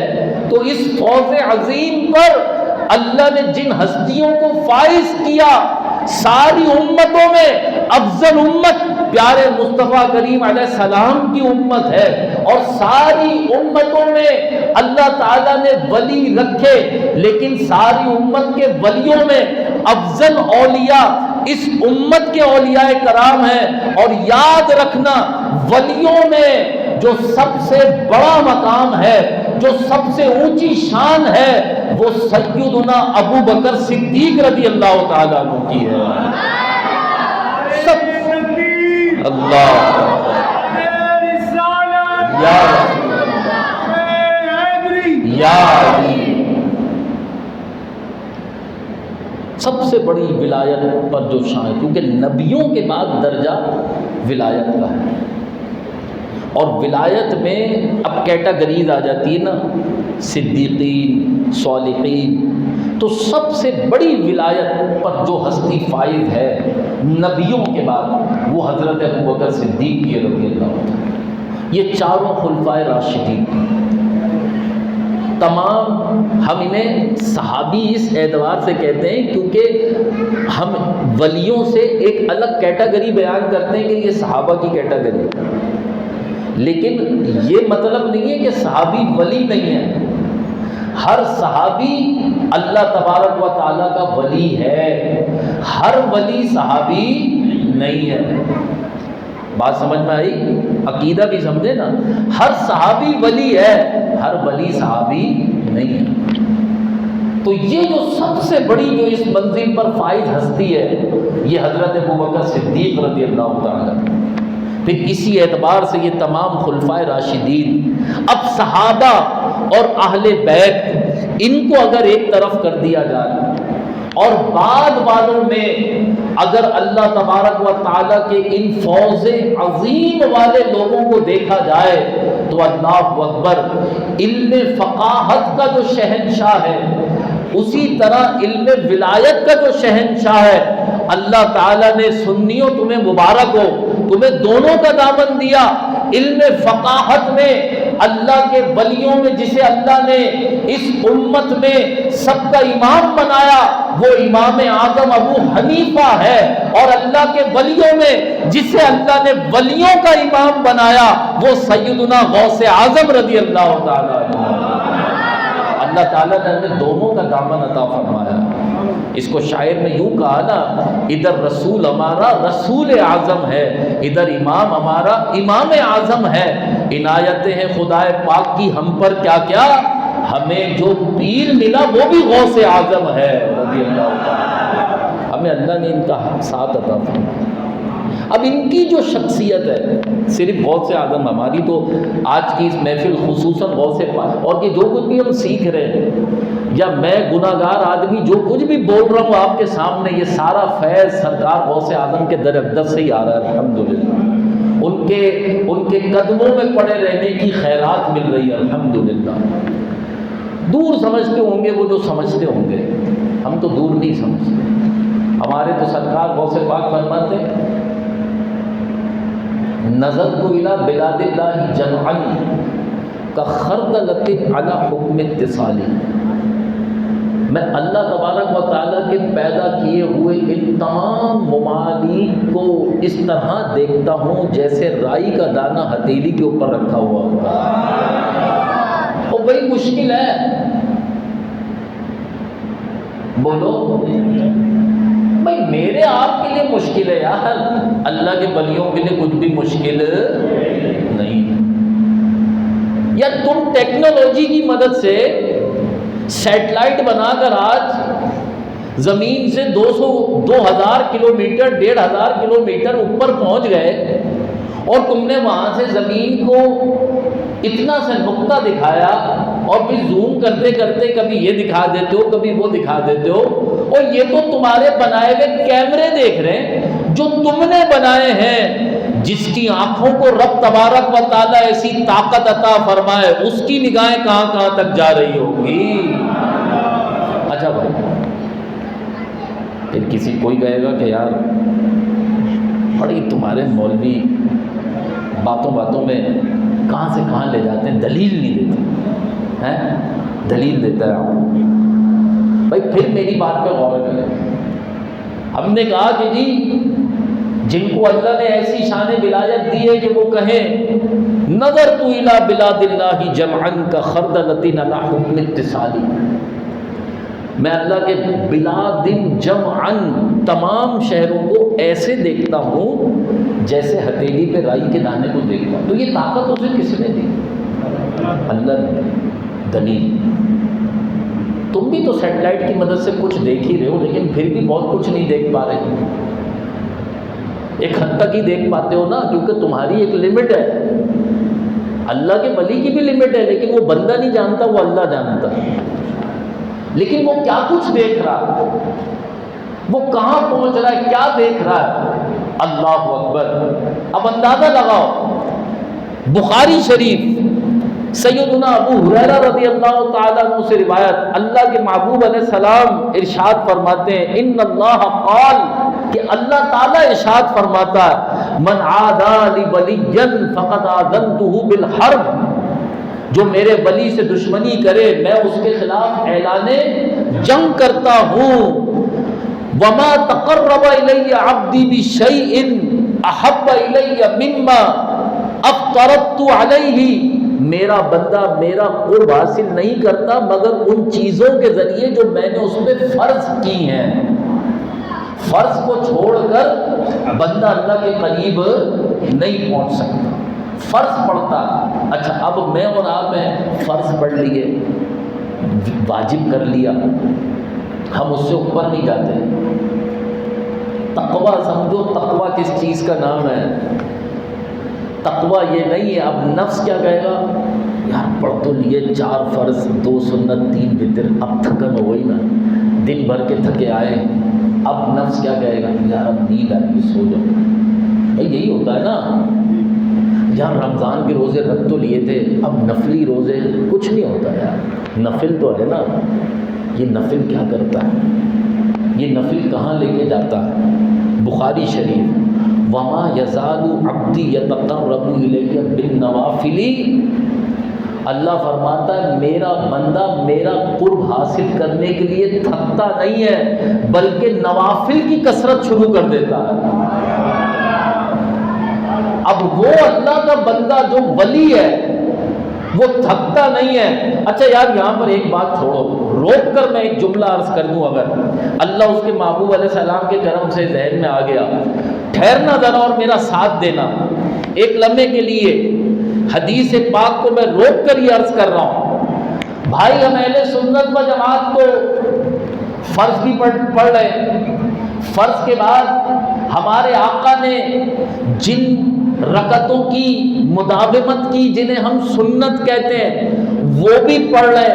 تو اس فوز عظیم پر اللہ نے جن ہستیوں کو فائز کیا، ساری امتوں میں افضل امت پیارے مصطفیٰ کریم علیہ السلام کی امت ہے، اور ساری امتوں میں اللہ تعالیٰ نے ولی رکھے، لیکن ساری امت کے ولیوں میں افضل اولیاء اس امت کے اولیاء کرام ہیں، اور یاد رکھنا ولیوں میں جو سب سے بڑا مقام ہے، جو سب سے اونچی شان ہے، وہ سیدنا ابو بکر صدیق رضی اللہ تعالیٰ عنہ کی ہے۔ سب اللہ یا سب سے بڑی ولایت پر جو شان، کیونکہ نبیوں کے بعد درجہ ولایت کا ہے، اور ولایت میں اب کیٹاگریز آ جاتی ہے نا، صدیقین، صالحین، تو سب سے بڑی ولایت پر جو ہستی فائز ہے نبیوں کے بعد وہ حضرت ابو بکر صدیق کی رضی اللہ عنہ۔ یہ چاروں خلفائے راشدین تمام، ہم انہیں صحابی اس اعتبار سے کہتے ہیں کیونکہ ہم ولیوں سے ایک الگ کیٹاگری بیان کرتے ہیں کہ یہ صحابہ کی کیٹاگری، لیکن یہ مطلب نہیں ہے کہ صحابی ولی نہیں ہے، ہر صحابی اللہ تبارک و تعالیٰ کا ولی ہے، ہر ولی صحابی نہیں ہے۔ بات سمجھ میں آئی؟ عقیدہ بھی سمجھے نا، ہر صحابی ولی ہے، ہر ولی صحابی نہیں ہے۔ تو یہ جو سب سے بڑی جو اس منزل پر فائز ہستی ہے یہ حضرت ابو بکر صدیق رضی اللہ تعالیٰ۔ پھر اسی اعتبار سے یہ تمام خلفائے راشدین، اب صحابہ اور اہل بیت ان کو اگر ایک طرف کر دیا جائے اور بعد والوں میں اگر اللہ تبارک و تعالیٰ کے ان فوز عظیم والے لوگوں کو دیکھا جائے تو اللہ اکبر، علم فقاہت کا جو شہنشاہ ہے اسی طرح علم ولایت کا جو شہنشاہ ہے، اللہ تعالیٰ نے سنیوں تمہیں مبارک ہو، تمہیں دونوں کا دامن دیا۔ علم فقاہت میں اللہ کے ولیوں میں جسے اللہ نے اس امت میں سب کا امام بنایا وہ امام اعظم ابو حنیفہ ہے، اور اللہ کے ولیوں میں جسے اللہ نے ولیوں کا امام بنایا وہ سیدنا غوث اعظم رضی اللہ تعالیٰ عنہ۔ اللہ تعالیٰ نے ہمیں دونوں کا دامن عطا فرمایا۔ اس کو شاعر نے یوں کہا نا، ادھر رسول ہمارا رسول اعظم ہے، ادھر امام ہمارا امام اعظم ہے، عنایتیں ہیں خدا پاک کی ہم پر کیا کیا، ہمیں جو پیر ملا وہ بھی غوث اعظم ہے رضی اللہ تعالیٰ۔ ہمیں اللہ نے ان کا ساتھ عطا فرمایا۔ اب ان کی جو شخصیت ہے، صرف غوث اعظم، ہماری تو آج کی اس محفل خصوصاً غوث پاک، اور یہ جو کچھ بھی ہم سیکھ رہے ہیں یا میں گناہ گار آدمی جو کچھ بھی بول رہا ہوں آپ کے سامنے، یہ سارا فیض سرکار غوث اعظم کے در اقدس سے ہی آ رہا ہے الحمدللہ۔ ان کے قدموں میں پڑے رہنے کی خیرات مل رہی ہے الحمدللہ۔ دور سمجھتے ہوں گے وہ جو سمجھتے ہوں گے، ہم تو دور نہیں سمجھتے۔ ہمارے تو سرکار غوث پاک فرماتے ہیں نظرت الی بلاد اللہ جمعا کخردلۃ علی حکم اتصالی، میں اللہ تبارک و تعالیٰ کے پیدا کیے ہوئے ان تمام ممالک کو اس طرح دیکھتا ہوں جیسے رائی کا دانہ ہتھیلی کے اوپر رکھا ہوا ہوتا ہے۔ وہ بڑی مشکل ہے، بولو بھائی میرے آپ کے لیے مشکل ہے یار، اللہ کے ولیوں کے لیے کچھ بھی مشکل نہیں۔ یا تم ٹیکنالوجی کی مدد سے سیٹلائٹ بنا کر آج زمین سے 2000 کلومیٹر 1500 کلومیٹر اوپر پہنچ گئے، اور تم نے وہاں سے زمین کو اتنا سا نقطہ دکھایا، اور پھر زوم کرتے کرتے کبھی یہ دکھا دیتے ہو کبھی وہ دکھا دیتے ہو، اور یہ تو تمہارے بنائے ہوئے کیمرے دیکھ رہے ہیں جو تم نے بنائے ہیں۔ جس کی آنکھوں کو رب تبارک و تعالیٰ ایسی طاقت عطا فرمائے، اس کی نگاہیں کہاں کہاں تک جا رہی ہوگی۔ اچھا بھائی، پھر کسی کوئی کہے گا کہ یار بڑی تمہارے مولوی باتوں باتوں میں کہاں سے کہاں لے جاتے ہیں، دلیل نہیں دیتے ہیں، دلیل دیتا ہے بھائی۔ پھر میری بات پہ غور کریں، ہم نے کہا کہ جی جن کو اللہ نے ایسی شان ولایت دی ہے کہ وہ کہیں نظرت الی بلاد اللہ جمعا کخردلۃ علی حکم اتصالی، میں اللہ کے بلاد جمعا تمام شہروں کو ایسے دیکھتا ہوں جیسے ہتھیلی پہ رائی کے دانے کو دیکھتا ہوں۔ تو یہ طاقت اسے کس نے دی؟ اللہ نے۔ دلیل، تم بھی تو سیٹلائٹ کی مدد سے کچھ دیکھ ہی رہے ہو، لیکن پھر بھی بہت کچھ نہیں دیکھ پا رہے، ایک حد تک ہی دیکھ پاتے ہو نا، کیونکہ تمہاری ایک لمٹ ہے۔ اللہ کے ولی کی بھی لمٹ ہے، لیکن وہ بندہ نہیں جانتا، وہ اللہ جانتا ہے۔ لیکن وہ کیا کچھ دیکھ رہا ہے، وہ کہاں پہنچ رہا ہے، کیا دیکھ رہا ہے، اللہ اکبر۔ اب اندازہ لگاؤ، بخاری شریف سیدنا ابو ہریرہ رضی اللہ تعالیٰ عنہ سے روایت، اللہ کے محبوب علیہ السلام ارشاد فرماتے ہیں، ان اللہ قال، کہ اللہ تعالیٰ ارشاد فرماتا ہے، من عادى لي وليا فقد آذنته بالحرب، جو میرے ولی سے دشمنی کرے میں اس کے خلاف اعلان جنگ کرتا ہوں۔ وما تقرب الی عبدی بشیء احب الی مما افترضت علیہ، میرا بندہ میرا قرب حاصل نہیں کرتا مگر ان چیزوں کے ذریعے جو میں نے اس پہ فرض کی ہیں۔ فرض کو چھوڑ کر بندہ اللہ کے قریب نہیں پہنچ سکتا، فرض پڑھتا۔ اچھا، اب میں اور آپ ہیں، فرض پڑھ لیے، واجب کر لیا، ہم اس سے اوپر نہیں جاتے۔ تقویٰ سمجھو، تقویٰ کس چیز کا نام ہے؟ تقویٰ یہ نہیں ہے اب نفس کیا کہے گا، یار پڑھ تو لیے 4 فرض 2 سنت 3 وتر، اب تھکن ہو گئی نا، دن بھر کے تھکے آئے، اب نفس کیا کہے گا، یار اب نیند آئی سو جاؤ۔ بھائی یہی ہوتا ہے نا، یار رمضان کے روزے رکھ تو لیے تھے، اب نفلی روزے، کچھ نہیں ہوتا یار، نفل تو ہے نا، یہ نفل کیا کرتا ہے، یہ نفل کہاں لے کے جاتا ہے؟ بخاری شریف، وما یزال عبدی یتقرب الی بالنوافل، اللہ فرماتا ہے میرا بندہ میرا قرب حاصل کرنے کے لیے تھکتا نہیں ہے بلکہ نوافل کی کثرت شروع کر دیتا ہے۔ اب وہ اللہ کا بندہ جو ولی ہے وہ تھکتا نہیں ہے۔ اچھا یار یہاں پر ایک بات چھوڑو، روک کر میں ایک جملہ عرض کر دوں، اگر اللہ اس کے محبوب علیہ السلام کے کرم سے ذہن میں آ گیا، ٹھہرنا ذرا اور میرا ساتھ دینا ایک لمحے کے لیے۔ حدیث پاک کو میں روک کر یہ عرض کر رہا ہوں، بھائی ہم اہل سنت و جماعت کو فرض بھی پڑھ رہے، فرض کے بعد ہمارے آقا نے جن رکعتوں کی مداومت کی جنہیں ہم سنت کہتے ہیں وہ بھی پڑھ رہے،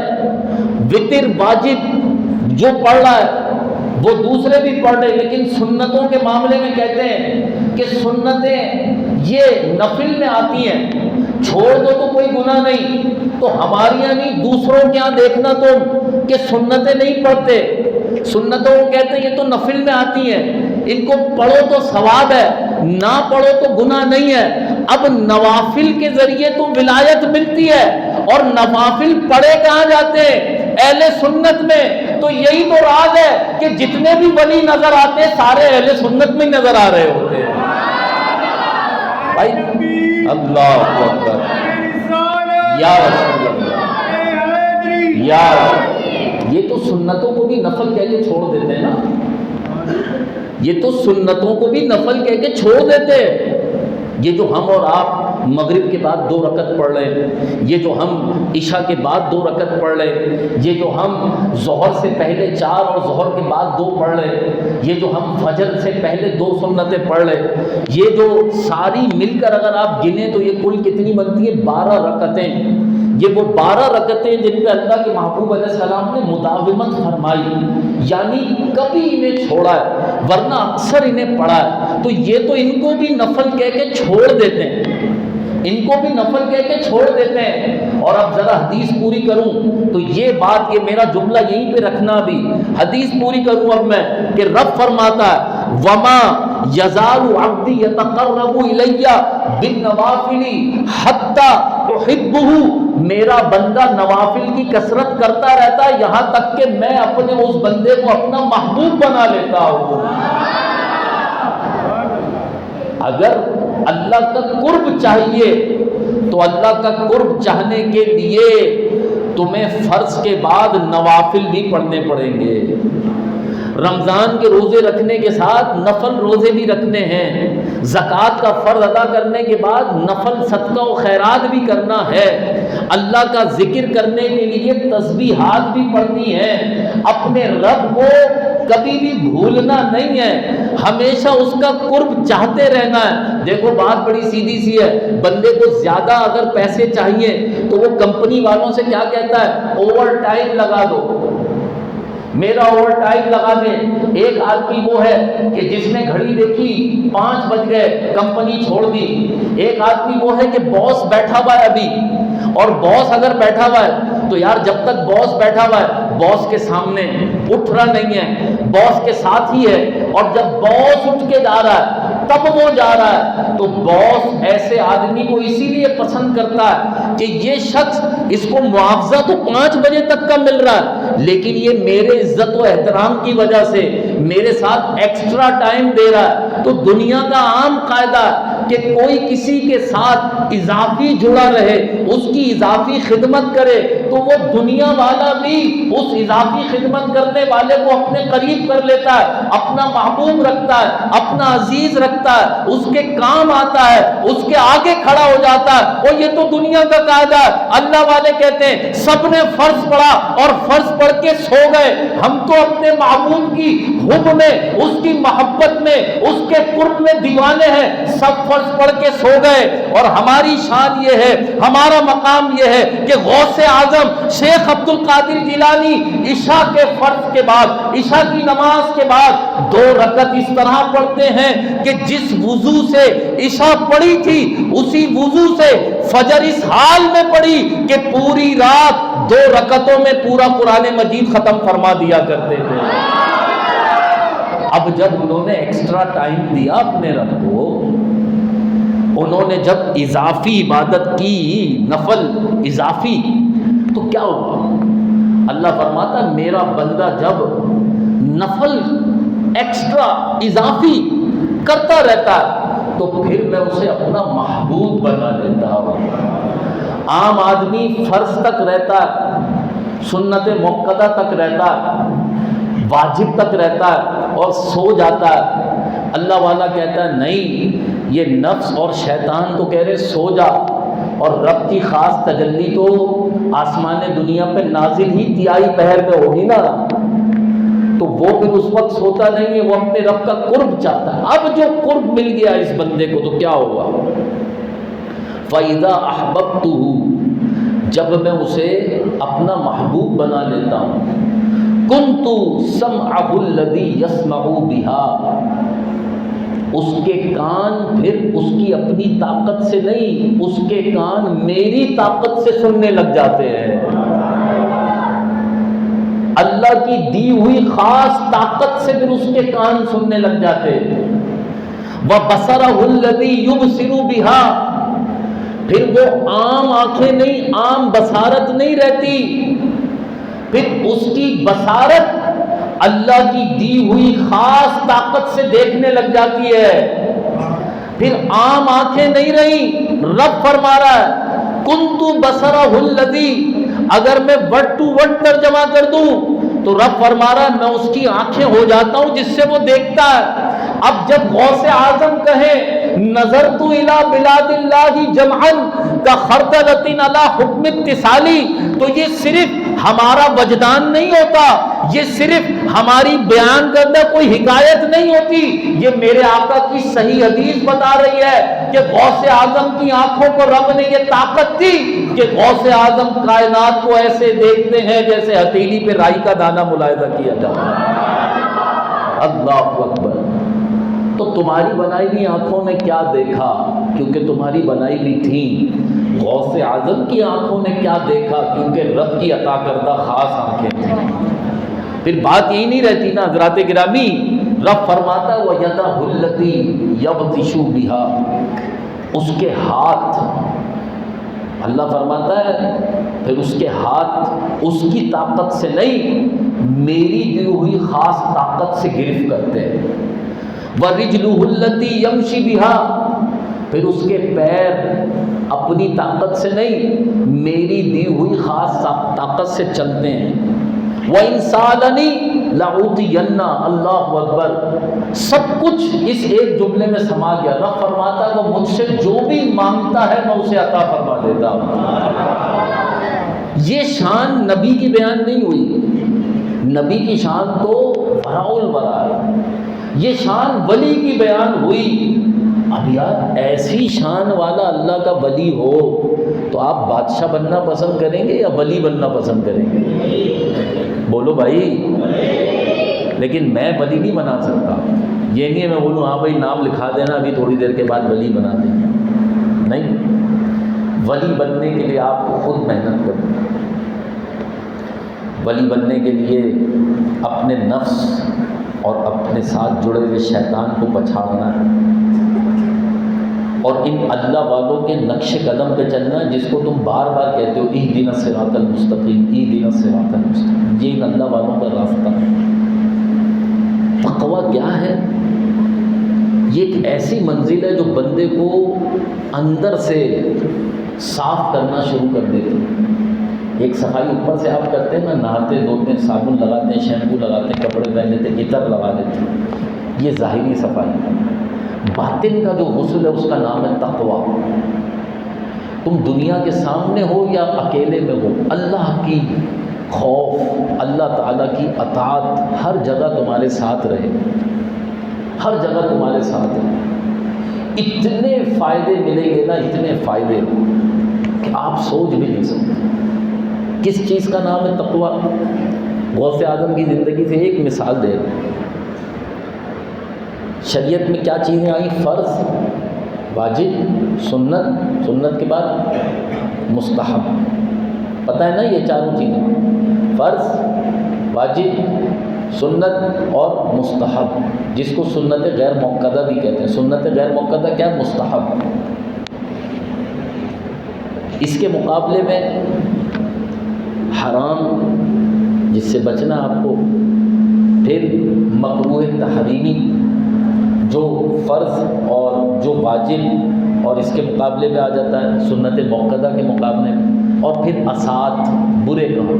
وتر واجب جو پڑھ رہا ہے وہ دوسرے بھی پڑھ رہے، لیکن سنتوں کے معاملے میں کہتے ہیں کہ سنتیں یہ نفل میں آتی ہیں، چھوڑ دو تو کوئی گناہ نہیں، تو ہمارے یہاں نہیں دوسروں کے یہاں دیکھنا تم کہ سنتیں نہیں پڑھتے، سنتوں کو کہتے ہیں یہ تو نفل میں آتی ہیں، ان کو پڑھو تو ثواب ہے، نہ پڑھو تو گناہ نہیں ہے۔ اب نوافل کے ذریعے تو ولایت ملتی ہے، اور نوافل پڑھے کہاں جاتے ہیں؟ اہل سنت میں۔ تو یہی تو راز ہے کہ جتنے بھی ولی نظر آتے ہیں سارے اہل سنت میں نظر آ رہے ہوتے ہیں۔ بھائی اللہ اکبر، یا رسول اللہ، یا یہ تو سنتوں کو بھی نفل کہہ کے چھوڑ دیتے ہیں نا، یہ تو سنتوں کو بھی نفل کہہ کے چھوڑ دیتے ہیں۔ یہ جو ہم اور آپ مغرب کے بعد 2 رکعت پڑھ رہے ہیں، یہ جو ہم عشاء کے بعد 2 رکعت پڑھ رہے ہیں، یہ جو ہم ظہر سے پہلے 4 اور ظہر کے بعد 2 پڑھ رہے ہیں، یہ جو ہم فجر سے پہلے 2 سنتیں پڑھ رہے ہیں، یہ جو ساری مل کر اگر آپ گنیں تو یہ کل کتنی بنتی ہے؟ 12 رکعتیں۔ یہ وہ 12 رکعتیں جن پہ اللہ کے محبوب علیہ السلام نے مداومت فرمائی، یعنی کبھی انہیں چھوڑا ہے ورنہ اکثر انہیں پڑھا ہے۔ تو یہ تو ان کو بھی نفل کہہ کے چھوڑ دیتے ہیں، ان کو بھی نفل کہہ کے چھوڑ دیتے ہیں۔ اور اب ذرا حدیث پوری کروں تو یہ بات، یہ میرا جملہ یہیں پہ رکھنا، بھی حدیث پوری کروں اب میں، کہ رب فرماتا ہے وَمَا يَزَالُ عَبْدِي يَتَقَرَّبُ إِلَيَّ بِالنَّوَافِلِ حَتَّى أُحِبُّهُ، میرا بندہ نوافل کی کثرت کرتا رہتا ہے یہاں تک کہ میں اپنے اس بندے کو اپنا محبوب بنا لیتا ہوں۔ اگر اللہ کا قرب چاہیے تو اللہ کا قرب چاہنے کے لیے تمہیں فرض کے بعد نوافل بھی پڑھنے پڑیں گے۔ رمضان کے روزے رکھنے کے ساتھ نفل روزے بھی رکھنے ہیں، زکوٰۃ کا فرض ادا کرنے کے بعد نفل صدقہ و خیرات بھی کرنا ہے، اللہ کا ذکر کرنے کے لیے تسبیحات بھی پڑھنی ہے، اپنے رب کو کبھی بھی بھولنا نہیں ہے، ہمیشہ اس کا قرب چاہتے رہنا ہے۔ دیکھو بات بڑی سیدھی سی ہے، بندے کو زیادہ اگر پیسے چاہیے تو وہ کمپنی والوں سے کیا کہتا ہے؟ اوور ٹائم لگا دو، میرا اوور ٹائم لگا دیں۔ ایک آدمی وہ ہے کہ جس نے گھڑی دیکھی 5 بج گئے کمپنی چھوڑ دی۔ ایک آدمی وہ ہے کہ باس بیٹھا ہوا ہے ابھی، اور باس اگر بیٹھا ہوا ہے تو یار جب تک باس بیٹھا ہوا ہے باس کے سامنے اٹھ رہا نہیں ہے، باس کے ساتھ ہی ہے، اور جب باس اٹھ کے جا رہا ہے تب وہ جا رہا ہے۔ تو باس ایسے آدمی کو اسی لیے پسند کرتا ہے کہ یہ شخص، اس کو معاوضہ تو 5 بجے تک کا مل رہا ہے لیکن یہ میرے عزت و احترام کی وجہ سے میرے ساتھ ایکسٹرا ٹائم دے رہا ہے۔ تو دنیا کا عام قاعدہ کہ کوئی کسی کے ساتھ اضافی جڑا رہے، اس کی اضافی خدمت کرے، تو وہ دنیا والا بھی اس اضافی خدمت کرنے والے کو اپنے قریب کر لیتا ہے، اپنا محبوب رکھتا ہے، اپنا عزیز رکھتا ہے، اس کے کام آتا ہے، اس کے آگے کھڑا ہو جاتا ہے۔ اور یہ تو دنیا کا قاعدہ ہے۔ اللہ والے کہتے ہیں سب نے فرض پڑھا اور فرض پڑھ کے سو گئے، ہم تو اپنے محبوب کی حب میں، اس کی محبت میں، اس کے قرب میں دیوانے ہیں، سب فرض پڑھ کے سو گئے۔ اور ہماری شان یہ ہے، ہمارا مقام یہ ہے کہ غوث اعظم شیخ عبد القادر جیلانی عشاء کے فرض کے بعد، عشاء کی نماز کے بعد 2 رکعت اس طرح پڑھتے ہیں کہ جس وضو سے عشاء پڑھی تھی اسی وضو سے فجر اس حال میں پڑھی کہ پوری رات 2 رکعتوں میں پورا قرآن مجید ختم فرما دیا کرتے تھے۔ اب جب انہوں نے ایکسٹرا ٹائم دیا اپنے رب کو، انہوں نے جب اضافی عبادت کی، نفل اضافی، تو کیا ہوا؟ اللہ فرماتا میرا بندہ جب نفل ایکسٹرا اضافی کرتا رہتا ہے تو پھر میں اسے اپنا محبوب بنا لیتا ہوں۔ عام آدمی فرض تک رہتا ہے، سنت موقدہ تک رہتا ہے، واجب تک رہتا ہے اور سو جاتا ہے۔ اللہ والا کہتا ہے نہیں، یہ نفس اور شیطان تو کہہ رہے سو جا، اور رب کی خاص تجلی تو آسمان دنیا پہ نازل ہی تیائی پہر میں ہوگی نا، تو وہ پھر اس وقت سوتا نہیں ہے، وہ اپنے رب کا قرب چاہتا ہے۔ اب جو قرب مل گیا اس بندے کو تو کیا ہوا؟ فَإِذَا أَحْبَبْتُهُ، جب میں اسے اپنا محبوب بنا لیتا ہوں، كُنْتُ سَمْعَهُ الَّذِي يَسْمَعُ بِهَا، اس کے کان پھر اس کی اپنی طاقت سے نہیں، اس کے کان میری طاقت سے سننے لگ جاتے ہیں۔ اللہ کی دی ہوئی خاص طاقت سے پھر اس کے کان سننے لگ جاتے ہیں۔ وَبَصَرَهُ الَّذِي يُبْصِرُ بِهَا، پھر وہ عام آنکھیں نہیں، عام بصارت نہیں رہتی، پھر اس کی بصارت اللہ کی دی ہوئی خاص طاقت سے دیکھنے لگ جاتی ہے، پھر عام آنکھیں نہیں رہی۔ رب فرما رہا ہے کنتُ بصرہ الذی، اگر میں ورڈ ٹو ورڈ ترجمہ کر دوں تو رب فرما رہا ہے میں اس کی آنکھیں ہو جاتا ہوں جس سے وہ دیکھتا ہے۔ اب جب غوث اعظم کہیں نظرت الی بلاد اللہ جمعا کخردلۃ علی حکم اتصالی، تو یہ صرف ہمارا وجدان نہیں ہوتا، یہ صرف ہماری بیان کردہ کوئی حکایت نہیں ہوتی، یہ میرے آقا کی صحیح حدیث بتا رہی ہے کہ غوث اعظم کی آنکھوں کو رب نے یہ طاقت دی کہ غوث اعظم کائنات کو ایسے دیکھتے ہیں جیسے ہتھیلی پہ رائی کا دانہ ملاحظہ کیا جاتا ہے۔ اللہ اکبر۔ تو تمہاری بنائی ہوئی آنکھوں نے کیا دیکھا؟ کیونکہ تمہاری بنائی ہوئی تھی۔ غوث اعظم کی آنکھوں نے کیا دیکھا؟ کیونکہ رب کی عطا کردہ خاص آنکھیں تھیں۔ پھر بات یہی نہیں رہتی نا حضرات گرامی، رب فرماتا ہے وَيَدَهُ الَّتِي يَبْطِشُ بِهَا، اس کے ہاتھ، اللہ فرماتا ہے پھر اس کے ہاتھ اس کی طاقت سے نہیں، میری دی ہوئی خاص طاقت سے گرفت کرتے ہیں۔ وَرِجْلُهُ الَّتِي يَمْشِي بِهَا، پھر اس کے پیر اپنی طاقت سے نہیں، میری دی ہوئی خاص طاقت سے چلتے ہیں۔ وَإِنْ سَأَلَنِي لَأُعْطِيَنَّ، اللہ اکبر، سب کچھ اس ایک جملے میں سما گیا۔ رب فرماتا ہے وہ مجھ سے جو بھی مانگتا ہے میں اسے عطا فرما دیتا ہوں۔ یہ شان نبی کی بیان نہیں ہوئی، نبی کی شان تو وراء الورا ہے، یہ شان ولی کی بیان ہوئی۔ اب یار ایسی شان والا اللہ کا ولی ہو تو آپ بادشاہ بننا پسند کریں گے یا ولی بننا پسند کریں گے؟ بولو بھائی۔ لیکن میں ولی نہیں بنا سکتا، یہ نہیں ہے میں بولوں ہاں بھائی نام لکھا دینا ابھی تھوڑی دیر کے بعد ولی بنا دیں گے، نہیں۔ ولی بننے کے لیے آپ کو خود محنت کرنی ہے۔ ولی بننے کے لیے اپنے نفس اور اپنے ساتھ جڑے ہوئے شیطان کو پچھاڑنا ہے، اور ان اللہ والوں کے نقش قدم پہ چلنا ہے، جس کو تم بار بار کہتے ہو اہدنا الصراط المستقیم، اہدنا الصراط المستقیم، یہ ان اللہ والوں کا راستہ ہے۔ تقویٰ کیا ہے؟ یہ ایک ایسی منزل ہے جو بندے کو اندر سے صاف کرنا شروع کر دیتی ہے۔ ایک صفائی اوپر سے آپ کرتے ہیں نا، نہاتے دھوتے ہیں، صابن لگاتے ہیں، شیمپو لگاتے ہیں، کپڑے پہن لیتے ہیں، عطر لگا دیتے ہیں، یہ ظاہری صفائی ہے۔ باطن کا جو غسل ہے اس کا نام ہے تقویٰ۔ تم دنیا کے سامنے ہو یا اکیلے میں ہو، اللہ کی خوف، اللہ تعالیٰ کی اطاعت ہر جگہ تمہارے ساتھ رہے، ہر جگہ تمہارے ساتھ رہے۔ اتنے فائدے ملیں گے نا، اتنے فائدے کہ آپ سوچ بھی نہیں سکتے۔ کس چیز کا نام ہے تقویٰ؟ غوث اعظم کی زندگی سے ایک مثال دے رہا ہوں۔ شریعت میں کیا چیزیں آئیں؟ فرض، واجب، سنت، سنت کے بعد مستحب۔ پتہ ہے نا یہ چاروں چیزیں، فرض، واجب، سنت اور مستحب، جس کو سنت غیر مؤکدہ بھی کہتے ہیں۔ سنت غیر مؤکدہ کیا؟ مستحب۔ اس کے مقابلے میں حرام، جس سے بچنا آپ کو، پھر مکروہ تحریمی جو فرض اور جو واجب اور اس کے مقابلے میں آ جاتا ہے سنت مؤکدہ کے مقابلے میں، اور پھر اسات، برے کام۔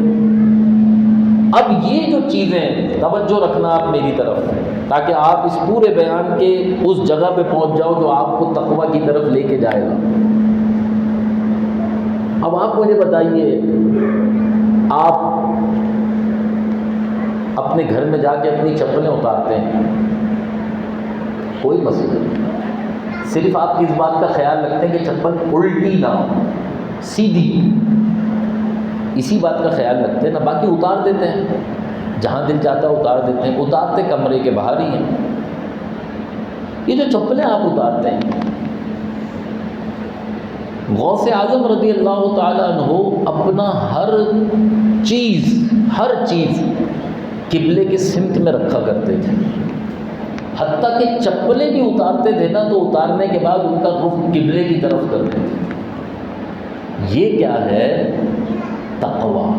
اب یہ جو چیزیں، توجہ رکھنا آپ میری طرف، تاکہ آپ اس پورے بیان کے اس جگہ پہ پہنچ جاؤ جو آپ کو تقویٰ کی طرف لے کے جائے گا۔ اب آپ مجھے بتائیے، آپ اپنے گھر میں جا کے اپنی چپلیں اتارتے ہیں، کوئی مسئلہ نہیں، صرف آپ اس بات کا خیال رکھتے ہیں کہ چپل الٹی نہ ہو، سیدھی، اسی بات کا خیال رکھتے ہیں نا، باقی اتار دیتے ہیں، جہاں دل چاہتا ہے اتار دیتے ہیں، اتارتے کمرے کے باہر ہی ہیں۔ یہ جو چپلیں آپ اتارتے ہیں، غوث اعظم رضی اللہ تعالیٰ عنہ اپنا ہر چیز قبلے کے سمت میں رکھا کرتے تھے، حتیٰ کہ چپلیں بھی اتارتے تھے نا تو اتارنے کے بعد ان کا رخ قبلے کی طرف کرتے تھے۔ یہ کیا ہے؟ تقویٰ۔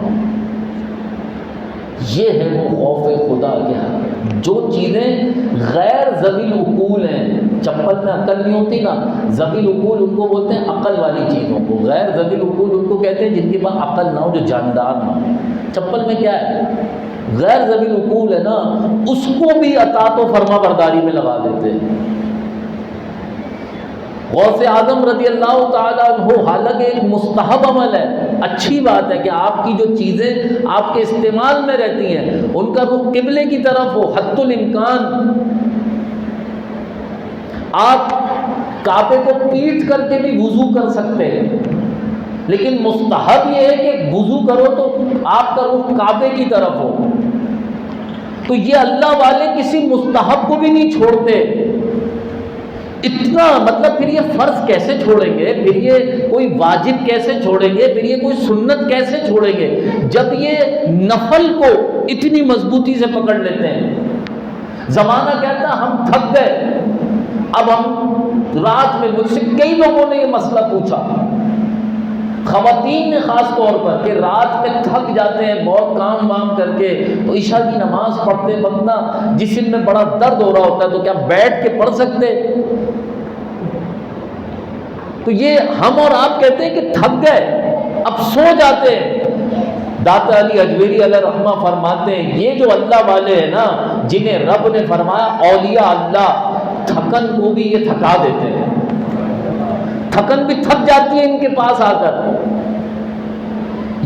یہ ہے وہ خوف خدا کے حق۔ جو چیزیں غیر ذوی العقول ہیں، چپل میں عقل نہیں ہوتی نا، ذوی العقول ان کو بولتے ہیں عقل والی چیزوں کو، غیر ذوی العقول ان کو کہتے ہیں جن کے پاس عقل نہ ہو، جو جاندار نہ ہو۔ چپل میں کیا ہے؟ غیر ذوی العقول ہے نا، اس کو بھی اطاعت و فرما برداری میں لگا دیتے ہیں۔ غوث اعظم رضی اللہ تعالیٰ عنہ حالانکہ ایک مستحب عمل ہے، اچھی بات ہے کہ آپ کی جو چیزیں آپ کے استعمال میں رہتی ہیں ان کا رخ قبلے کی طرف ہو، حتی الامکان آپ کعبے کو پیٹ کر کے بھی وضو کر سکتے ہیں، لیکن مستحب یہ ہے کہ وضو کرو تو آپ کا رخ کعبے کی طرف ہو۔ تو یہ اللہ والے کسی مستحب کو بھی نہیں چھوڑتے، اتنا مطلب پھر یہ فرض کیسے چھوڑیں گے، پھر یہ کوئی واجب کیسے چھوڑیں گے، پھر یہ کوئی سنت کیسے چھوڑیں گے جب یہ نفل کو اتنی مضبوطی سے پکڑ لیتے ہیں۔ زمانہ کہتا ہے ہم تھک گئے، اب ہم رات میں، مجھ سے کئی لوگوں نے یہ مسئلہ پوچھا، خواتین نے خاص طور پر، کہ رات میں تھک جاتے ہیں بہت کام وام کر کے، تو عشاء کی نماز پڑھتے وقت نا جسم میں بڑا درد ہو رہا ہوتا ہے، تو کیا بیٹھ کے پڑھ سکتے؟ تو یہ ہم اور آپ کہتے ہیں کہ تھک گئے اب سو جاتے ہیں۔ داتا علی اجویری علیہ رحمہ فرماتے ہیں یہ جو اللہ والے ہیں نا، جنہیں رب نے فرمایا اولیاء اللہ، تھکن کو بھی یہ تھکا دیتے ہیں، تھکن بھی تھک جاتی ہے ان کے پاس آ کر،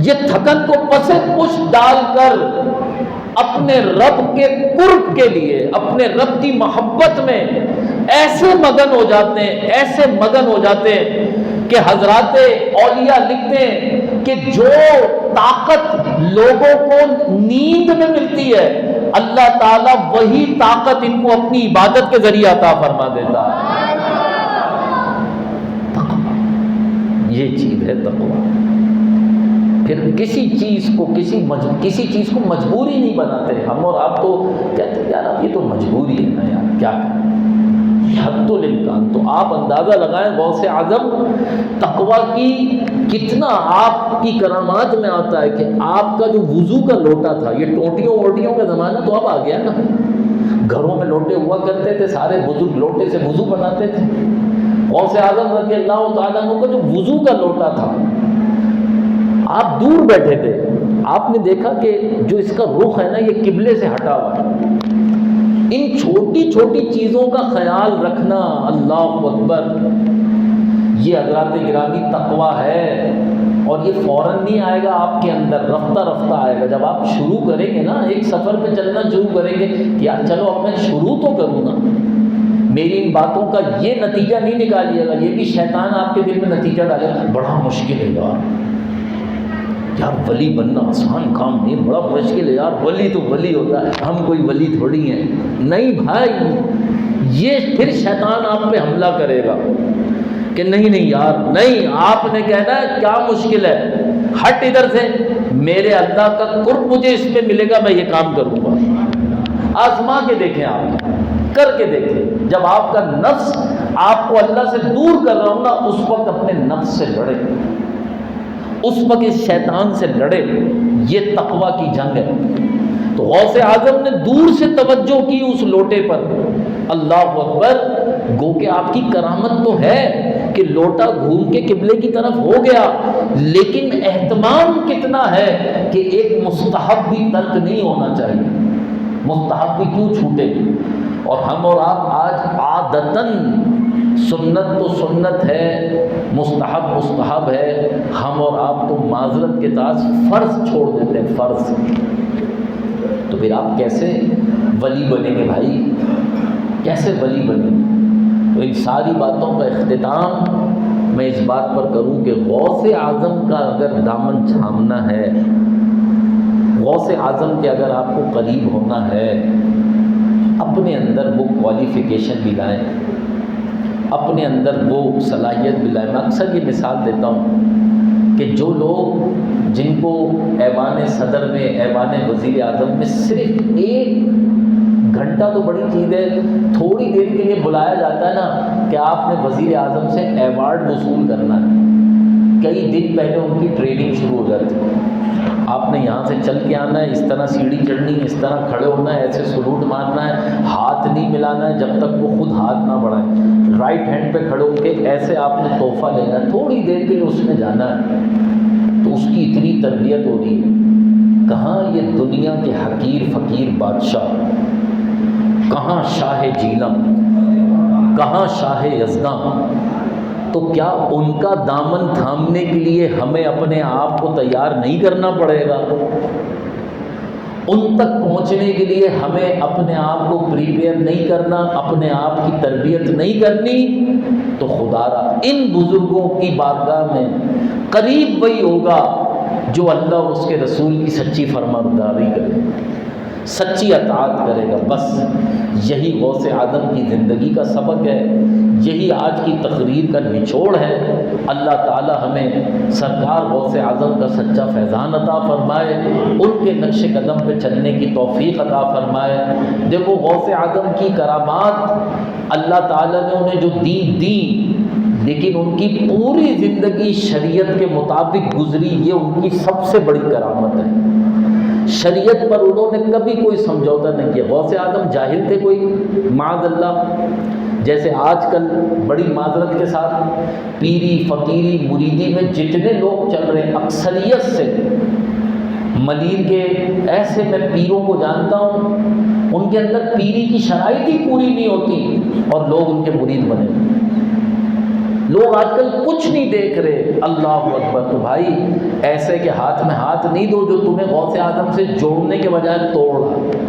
یہ تھکن کو پسے پش ڈال کر اپنے رب کے قرب کے لیے، اپنے رب کی محبت میں ایسے مگن ہو جاتے ہیں، ایسے مگن ہو جاتے ہیں کہ حضرات اولیاء لکھتے ہیں کہ جو طاقت لوگوں کو نیند میں ملتی ہے، اللہ تعالیٰ وہی طاقت ان کو اپنی عبادت کے ذریعے عطا فرما دیتا ہے۔ یہ چیز ہے تقویٰ۔ پھر کسی چیز کو مجبوری نہیں بناتے ہم اور آپ، تو کہتے ہیں یار اب یہ تو مجبوری ہے نا یار، کیا کریں، حد الامکان۔ تو آپ اندازہ لگائیں غوث اعظم تقویٰ کی کتنا آپ کی کرامات میں آتا ہے کہ آپ کا جو وضو کا لوٹا تھا، یہ ٹوٹیوں ووٹیوں کا زمانہ تو اب آ گیا نا، گھروں میں لوٹے ہوا کرتے تھے، سارے بزرگ لوٹے سے وضو بناتے تھے۔ غوث اعظم رضی اللہ تعالیٰ عنہ کا جو وضو کا لوٹا تھا، آپ دور بیٹھے تھے، آپ نے دیکھا کہ جو اس کا رخ ہے نا یہ قبلے سے ہٹا ہوا ہے۔ ان چھوٹی چھوٹی چیزوں کا خیال رکھنا، اللہ اکبر، یہ حضرات گرامی تقویٰ ہے، اور یہ فوراً نہیں آئے گا آپ کے اندر، رفتہ رفتہ آئے گا۔ جب آپ شروع کریں گے نا، ایک سفر پہ چلنا شروع کریں گے کہ یار چلو اب میں شروع تو کروں نا، میری ان باتوں کا یہ نتیجہ نہیں نکالیے گا، یہ بھی شیطان آپ کے دل میں نتیجہ ڈالے گا، بڑا مشکل ہے یار ولی بننا آسان کام نہیں، بڑا مشکل ہے یار، ولی تو ولی ہوتا ہے، ہم کوئی ولی تھوڑی ہیں۔ نہیں بھائی، یہ پھر شیطان آپ پہ حملہ کرے گا کہ نہیں یار، نہیں، آپ نے کہنا ہے کیا مشکل ہے، ہٹ ادھر سے، میرے اللہ کا قرب مجھے اس میں ملے گا، میں یہ کام کروں گا۔ آزما کے دیکھیں، آپ کر کے دیکھیں، جب آپ کا نفس آپ کو اللہ سے دور کر رہا ہوں نا، اس وقت اپنے نفس سے لڑے، اس وقت اس شیطان سے لڑے، یہ تقویٰ کی جنگ ہے۔ تو غوث اعظم نے دور سے توجہ کی اس لوٹے پر، اللہ اکبر، گو کہ آپ کی کرامت تو ہے کہ لوٹا گھوم کے قبلے کی طرف ہو گیا، لیکن اہتمام کتنا ہے کہ ایک مستحب بھی ترک نہیں ہونا چاہیے، مستحب بھی کیوں چھوٹے۔ اور ہم اور آپ آج عادتاً سنت تو سنت ہے، مستحب مستحب ہے، ہم اور آپ تو معذرت کے تاج فرض چھوڑ دیتے ہیں، فرض۔ تو پھر آپ کیسے ولی بنیں گے بھائی، کیسے ولی بنیں گے؟ تو ان ساری باتوں کا اختتام میں اس بات پر کروں کہ غوث اعظم کا اگر دامن تھامنا ہے، غوث اعظم کے اگر آپ کو قریب ہونا ہے، اپنے اندر وہ کوالیفیکیشن بھی لائیں، اپنے اندر وہ صلاحیت بھی لائیں۔ میں اکثر یہ مثال دیتا ہوں کہ جو لوگ جن کو ایوان صدر میں، ایوان وزیر اعظم میں صرف 1 گھنٹہ تو بڑی چیز ہے، تھوڑی دیر کے لیے بلایا جاتا ہے نا کہ آپ نے وزیر اعظم سے ایوارڈ وصول کرنا ہے، کئی دن پہلے ان کی ٹریننگ شروع ہو جاتی ہے، آپ نے یہاں سے چل کے آنا ہے، اس طرح سیڑھی چڑھنی ہے، اس طرح کھڑے ہونا ہے، ایسے سلوٹ مارنا ہے، ہاتھ نہیں ملانا ہے جب تک وہ خود ہاتھ نہ بڑھائیں، رائٹ ہینڈ پہ کھڑے ہو کے ایسے آپ نے تحفہ لینا ہے، تھوڑی دیر کے لیے اس نے جانا ہے، تو اس کی اتنی تربیت ہو رہی ہے۔ کہاں یہ دنیا کے حقیر فقیر بادشاہ، کہاں شاہ جیلم، کہاں شاہ یزداں، تو کیا ان کا دامن تھامنے کے لیے ہمیں اپنے آپ کو تیار نہیں کرنا پڑے گا؟ ان تک پہنچنے کے لیے ہمیں اپنے آپ کو پریپیئر نہیں کرنا، اپنے آپ کی تربیت نہیں کرنی؟ تو خدا را ان بزرگوں کی بارگاہ میں قریب وہی ہوگا جو اللہ اور اس کے رسول کی سچی فرمانبرداری کرے، سچی اطاعت کرے گا۔ بس یہی غوث اعظم کی زندگی کا سبق ہے، یہی آج کی تقریر کا نچوڑ ہے۔ اللہ تعالی ہمیں سرکار غوث اعظم کا سچا فیضان عطا فرمائے، ان کے نقش قدم پہ چلنے کی توفیق عطا فرمائے۔ دیکھو غوث اعظم کی کرامات اللہ تعالی نے انہیں جو دی، لیکن ان کی پوری زندگی شریعت کے مطابق گزری، یہ ان کی سب سے بڑی کرامت ہے۔ شریعت پر انہوں نے کبھی کوئی سمجھوتا نہیں کیا۔ غوث اعظم جاہل تھے کوئی؟ معاذ اللہ، جیسے آج کل بڑی معذرت کے ساتھ پیری فقیری مریدی میں جتنے لوگ چل رہے ہیں اکثریت سے ملیر کے، ایسے میں پیروں کو جانتا ہوں ان کے اندر پیری کی شرائط ہی پوری نہیں ہوتی اور لوگ ان کے مرید بنے۔ لوگ آج کل کچھ نہیں دیکھ رہے، اللہ اکبر۔ تو بھائی ایسے کے ہاتھ میں ہاتھ نہیں دو جو تمہیں غوث اعظم سے جوڑنے کے بجائے توڑ رہا،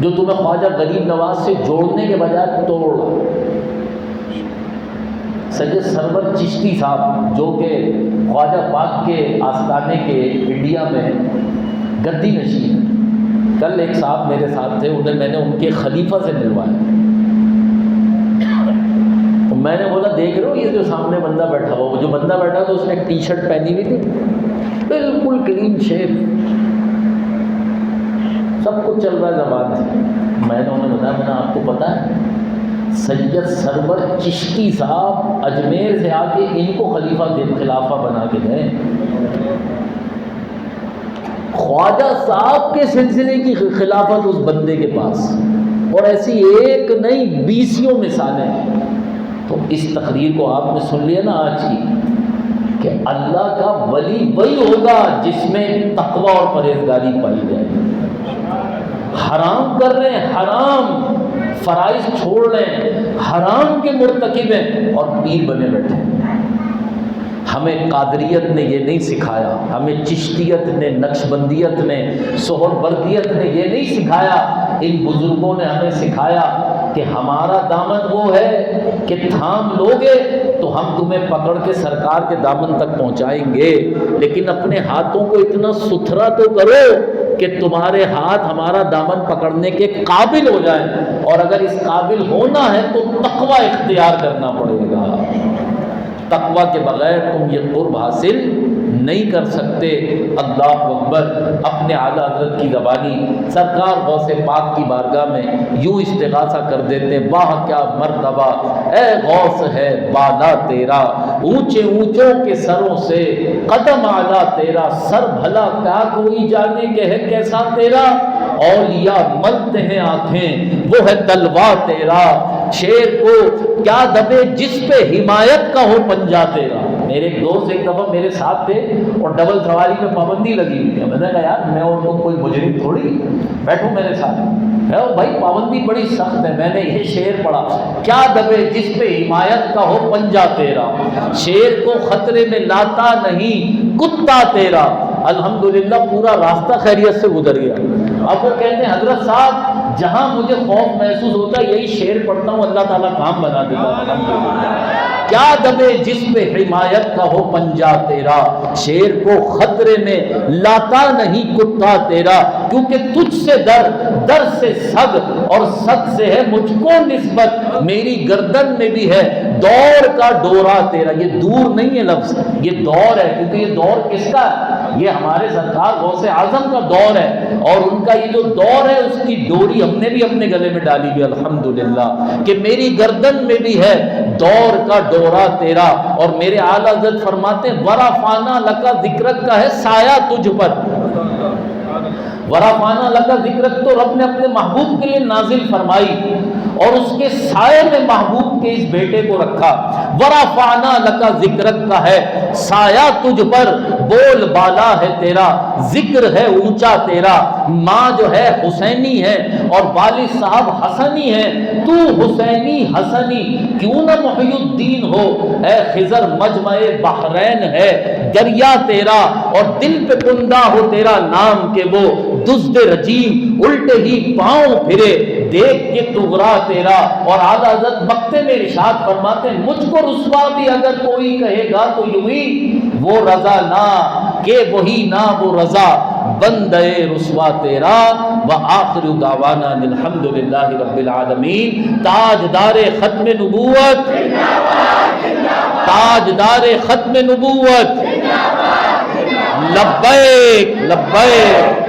جو تمہیں خواجہ غریب نواز سے جوڑنے کے بجائے توڑ رہا۔ سید سرور چشتی صاحب جو کہ خواجہ پاک کے آستانے کے انڈیا میں گدی نشین، کل ایک صاحب میرے ساتھ تھے، انہیں میں نے ان کے خلیفہ سے ملوایا۔ میں نے بولا دیکھ رہے ہو یہ جو سامنے بندہ بیٹھا ہوا، وہ جو بندہ بیٹھا تھا اس نے ایک ٹی شرٹ پہنی ہوئی تھی، بالکل کلین شیپ، سب کچھ چل رہا ہے زبان سے۔ میں نے انہیں بتایا، آپ کو پتہ ہے سید سرور چشتی صاحب اجمیر سے آ کے ان کو خلافہ بنا کے گئے۔ خواجہ صاحب کے سلسلے کی خلافت اس بندے کے پاس، اور ایسی ایک نہیں 20 مثالیں ہیں۔ تو اس تقریر کو آپ نے سن لیا نا آج کی، کہ اللہ کا ولی وہی ہوگا جس میں تقوی اور پرہیزگاری پائی جائے۔ حرام کر رہے ہیں، حرام فرائض چھوڑ رہے ہیں، حرام کے مرتکب ہیں اور پیر بنے بیٹھے ہیں۔ ہمیں قادریت نے یہ نہیں سکھایا، ہمیں چشتیت نے، نقشبندیت نے، سہروردیت نے یہ نہیں سکھایا۔ ان بزرگوں نے ہمیں سکھایا کہ ہمارا دامن وہ ہے کہ تھام لوگے تو ہم تمہیں پکڑ کے سرکار کے دامن تک پہنچائیں گے، لیکن اپنے ہاتھوں کو اتنا ستھرا تو کرو کہ تمہارے ہاتھ ہمارا دامن پکڑنے کے قابل ہو جائیں، اور اگر اس قابل ہونا ہے تو تقوی اختیار کرنا پڑے گا۔ تقوی کے بغیر تم یہ قرب حاصل نہیں کر سکتے۔ اللہ اکبر۔ اپنے اعلیٰ حضرت کی زبانی سرکار غوث پاک کی بارگاہ میں یوں استغاثہ کر دیتے، واہ کیا مرتبہ اے غوث ہے بالا تیرا، اونچے اونچوں کے سروں سے قدم اعلیٰ تیرا، سر بھلا کیا کوئی جانے کہ ہے کیسا تیرا، اولیاء ملتے ہیں آنکھیں وہ ہے تلوا تیرا، شیر کو کیا دبے جس پہ حمایت کا ہو پنجا تیرا۔ میرے ایک دوست ایک دفعہ میرے ساتھ تھے اور ڈبل سواری میں پابندی لگی ہوئی ہے۔ میں نے کہا یار میں اور تم کوئی مجرم تھوڑی، بیٹھو میرے ساتھ۔ بھائی پابندی بڑی سخت ہے۔ میں نے یہ شعر پڑھا، کیا دبے جس پہ حمایت کا ہو پنجا تیرا، شیر کو خطرے میں لاتا نہیں کتا تیرا۔ الحمدللہ پورا راستہ خیریت سے گزر گیا۔ اب وہ کہتے ہیں حضرت صاحب جہاں مجھے خوف محسوس ہوتا ہے یہی شعر پڑھتا ہوں، اللہ تعالیٰ کام بنا دیتا ہے۔ الحمدللہ۔ کیا دبے جس پہ حمایت کا ہو پنجا تیرا، شیر کو خطرے میں لاتا نہیں کتا تیرا، کیونکہ تجھ سے در سے سگ اور سگ سے ہے مجھ کو نسبت، میری گردن میں بھی ہے دور کا ڈورا تیرا۔ یہ دور نہیں ہے لفظ، یہ دور ہے، کیونکہ یہ دور کس کا ہے؟ یہ ہمارے سرکار غوث اعظم کا دور ہے، اور ان کا یہ جو دور ہے اس کی ڈوری ہم نے بھی اپنے گلے میں ڈالی ہوئی الحمدللہ، کہ میری گردن میں بھی ہے دور کا ڈورا تیرا۔ اور میرے اعلیٰ حضرت فرماتے ہیں ورافانہ لکا ذکرک کا ہے سایہ تجھ پر، ورافانہ لکا ذکرک تو رب نے اپنے محبوب کے لیے نازل فرمائی، اور اس کے سائے میں محبوب کے اس بیٹے کو رکھا۔ ورافانہ لکا ذکرک کا ہے سایہ تجھ پر، بول بالا ہے تیرا، ذکر ہے اونچا تیرا، ماں جو ہے حسینی ہے اور والد صاحب حسنی ہے، تو حسینی حسنی کیوں نہ محی الدین ہو، اے خضر مجمع بحرین ہے دریا تیرا، اور دل پہ کندہ ہو تیرا نام کہ وہ دزد رجیم الٹے ہی پاؤں پھرے دیکھ کے طغرا تیرا۔ اور اعلیٰ حضرت مقطع میں ارشاد فرماتے ہیں مجھ کو رسوا بھی اگر کوئی کہے گا تو یوں ہی وہ رضا نہ کہ وہی نہ وہ رضا بندے رسوا تیرا۔ وآخر دعوانا الحمدللہ رب العالمین۔ تاجدار ختم نبوت، تاجدار ختم نبوت، لبیک لبیک۔